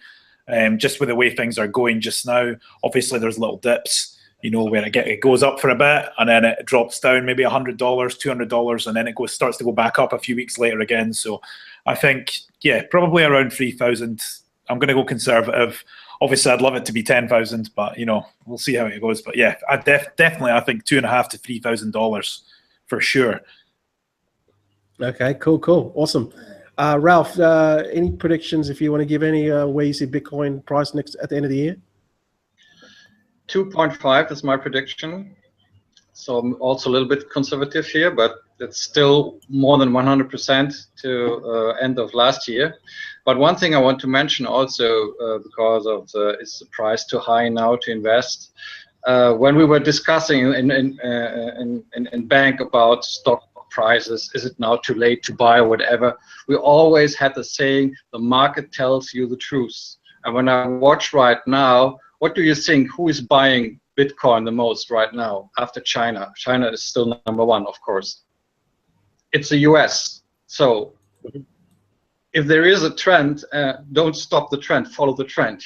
Just with the way things are going just now, obviously there's little dips, you know, where it goes up for a bit and then it drops down maybe $100, $200, and then it starts to go back up a few weeks later again. So I think, yeah, probably around 3,000. I'm going to go conservative. Obviously, I'd love it to be 10,000, but you know, we'll see how it goes. But yeah, I definitely I think $2,500 to $3,000 for sure. Okay, cool, awesome. Ralph, any predictions if you want to give any where you see Bitcoin price next at the end of the year? 2.5 is my prediction. So I'm also a little bit conservative here, but it's still more than 100% to end of last year. But one thing I want to mention also, because of is the price too high now to invest. When we were discussing in bank about stock prices, is it now too late to buy or whatever? We always had the saying, the market tells you the truth. And when I watch right now, what do you think? Who is buying Bitcoin the most right now after China. China is still #1, of course. It's the US. So if there is a trend, don't stop the trend, follow the trend.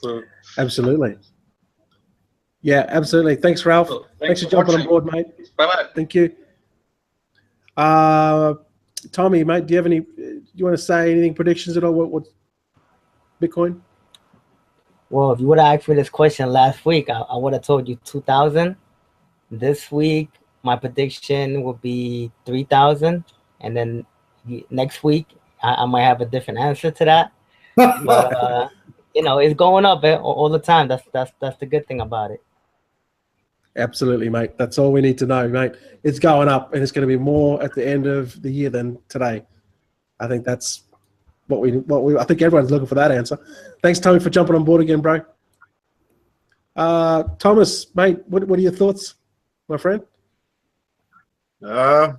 So, absolutely. Yeah, absolutely. Thanks, Ralph. so Thanks for jumping on board, mate. Bye-bye. Thank you. Tommy, mate, do you have any, you want to say anything, predictions at all? What Bitcoin? Well, if you would have asked me this question last week, I would have told you 2,000. This week, my prediction will be 3,000. And then next week, I might have a different answer to that. But, you know, it's going up all the time. That's the good thing about it. Absolutely, mate. That's all we need to know, mate. It's going up, and it's going to be more at the end of the year than today. I think that's what we. I think everyone's looking for that answer. Thanks, Tommy, for jumping on board again, bro. Thomas, mate, what are your thoughts, my friend? Let's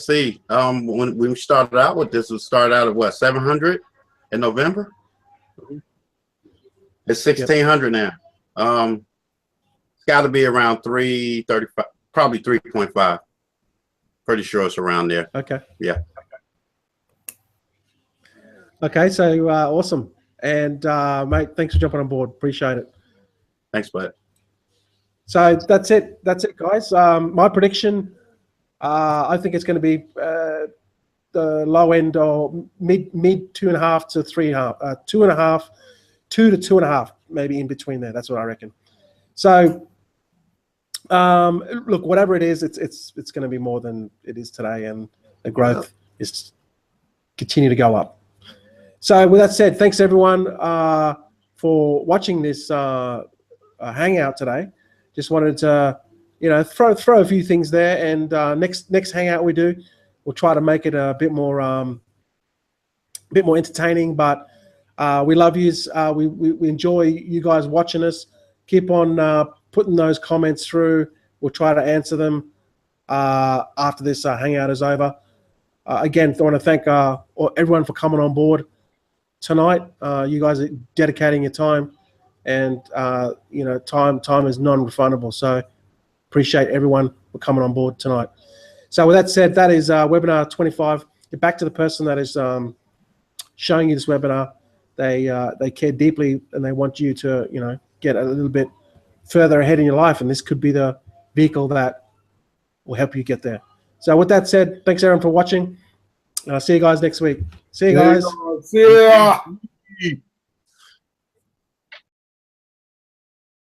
see. When we started out with this, we started out at what, 700 in November? It's 1,600 now. It's got to be around 335, probably 3.5. Pretty sure it's around there. Okay. Yeah. Okay, so awesome. And mate, thanks for jumping on board. Appreciate it. Thanks, bud. So that's it. That's it, guys. My prediction, I think it's going to be the low end or mid 2.5 to 3.5, 2.5, 2 to 2.5, maybe in between there. That's what I reckon. So look, whatever it is, it's going to be more than it is today, and the growth is continue to go up. So with that said, thanks everyone for watching this hangout today. Just wanted to, you know, throw a few things there, and next hangout we do, we'll try to make it a bit more entertaining. But we love yous. We enjoy you guys watching us. Keep on putting those comments through. We'll try to answer them after this hangout is over. Again, I want to thank everyone for coming on board tonight. You guys are dedicating your time, and you know, time is non-refundable. So appreciate everyone for coming on board tonight. So with that said, that is webinar 25. Get back to the person that is showing you this webinar. They care deeply, and they want you to, you know, get a little bit further ahead in your life, and this could be the vehicle that will help you get there. So with that said, thanks everyone for watching. See you guys next week. See you guys. See ya.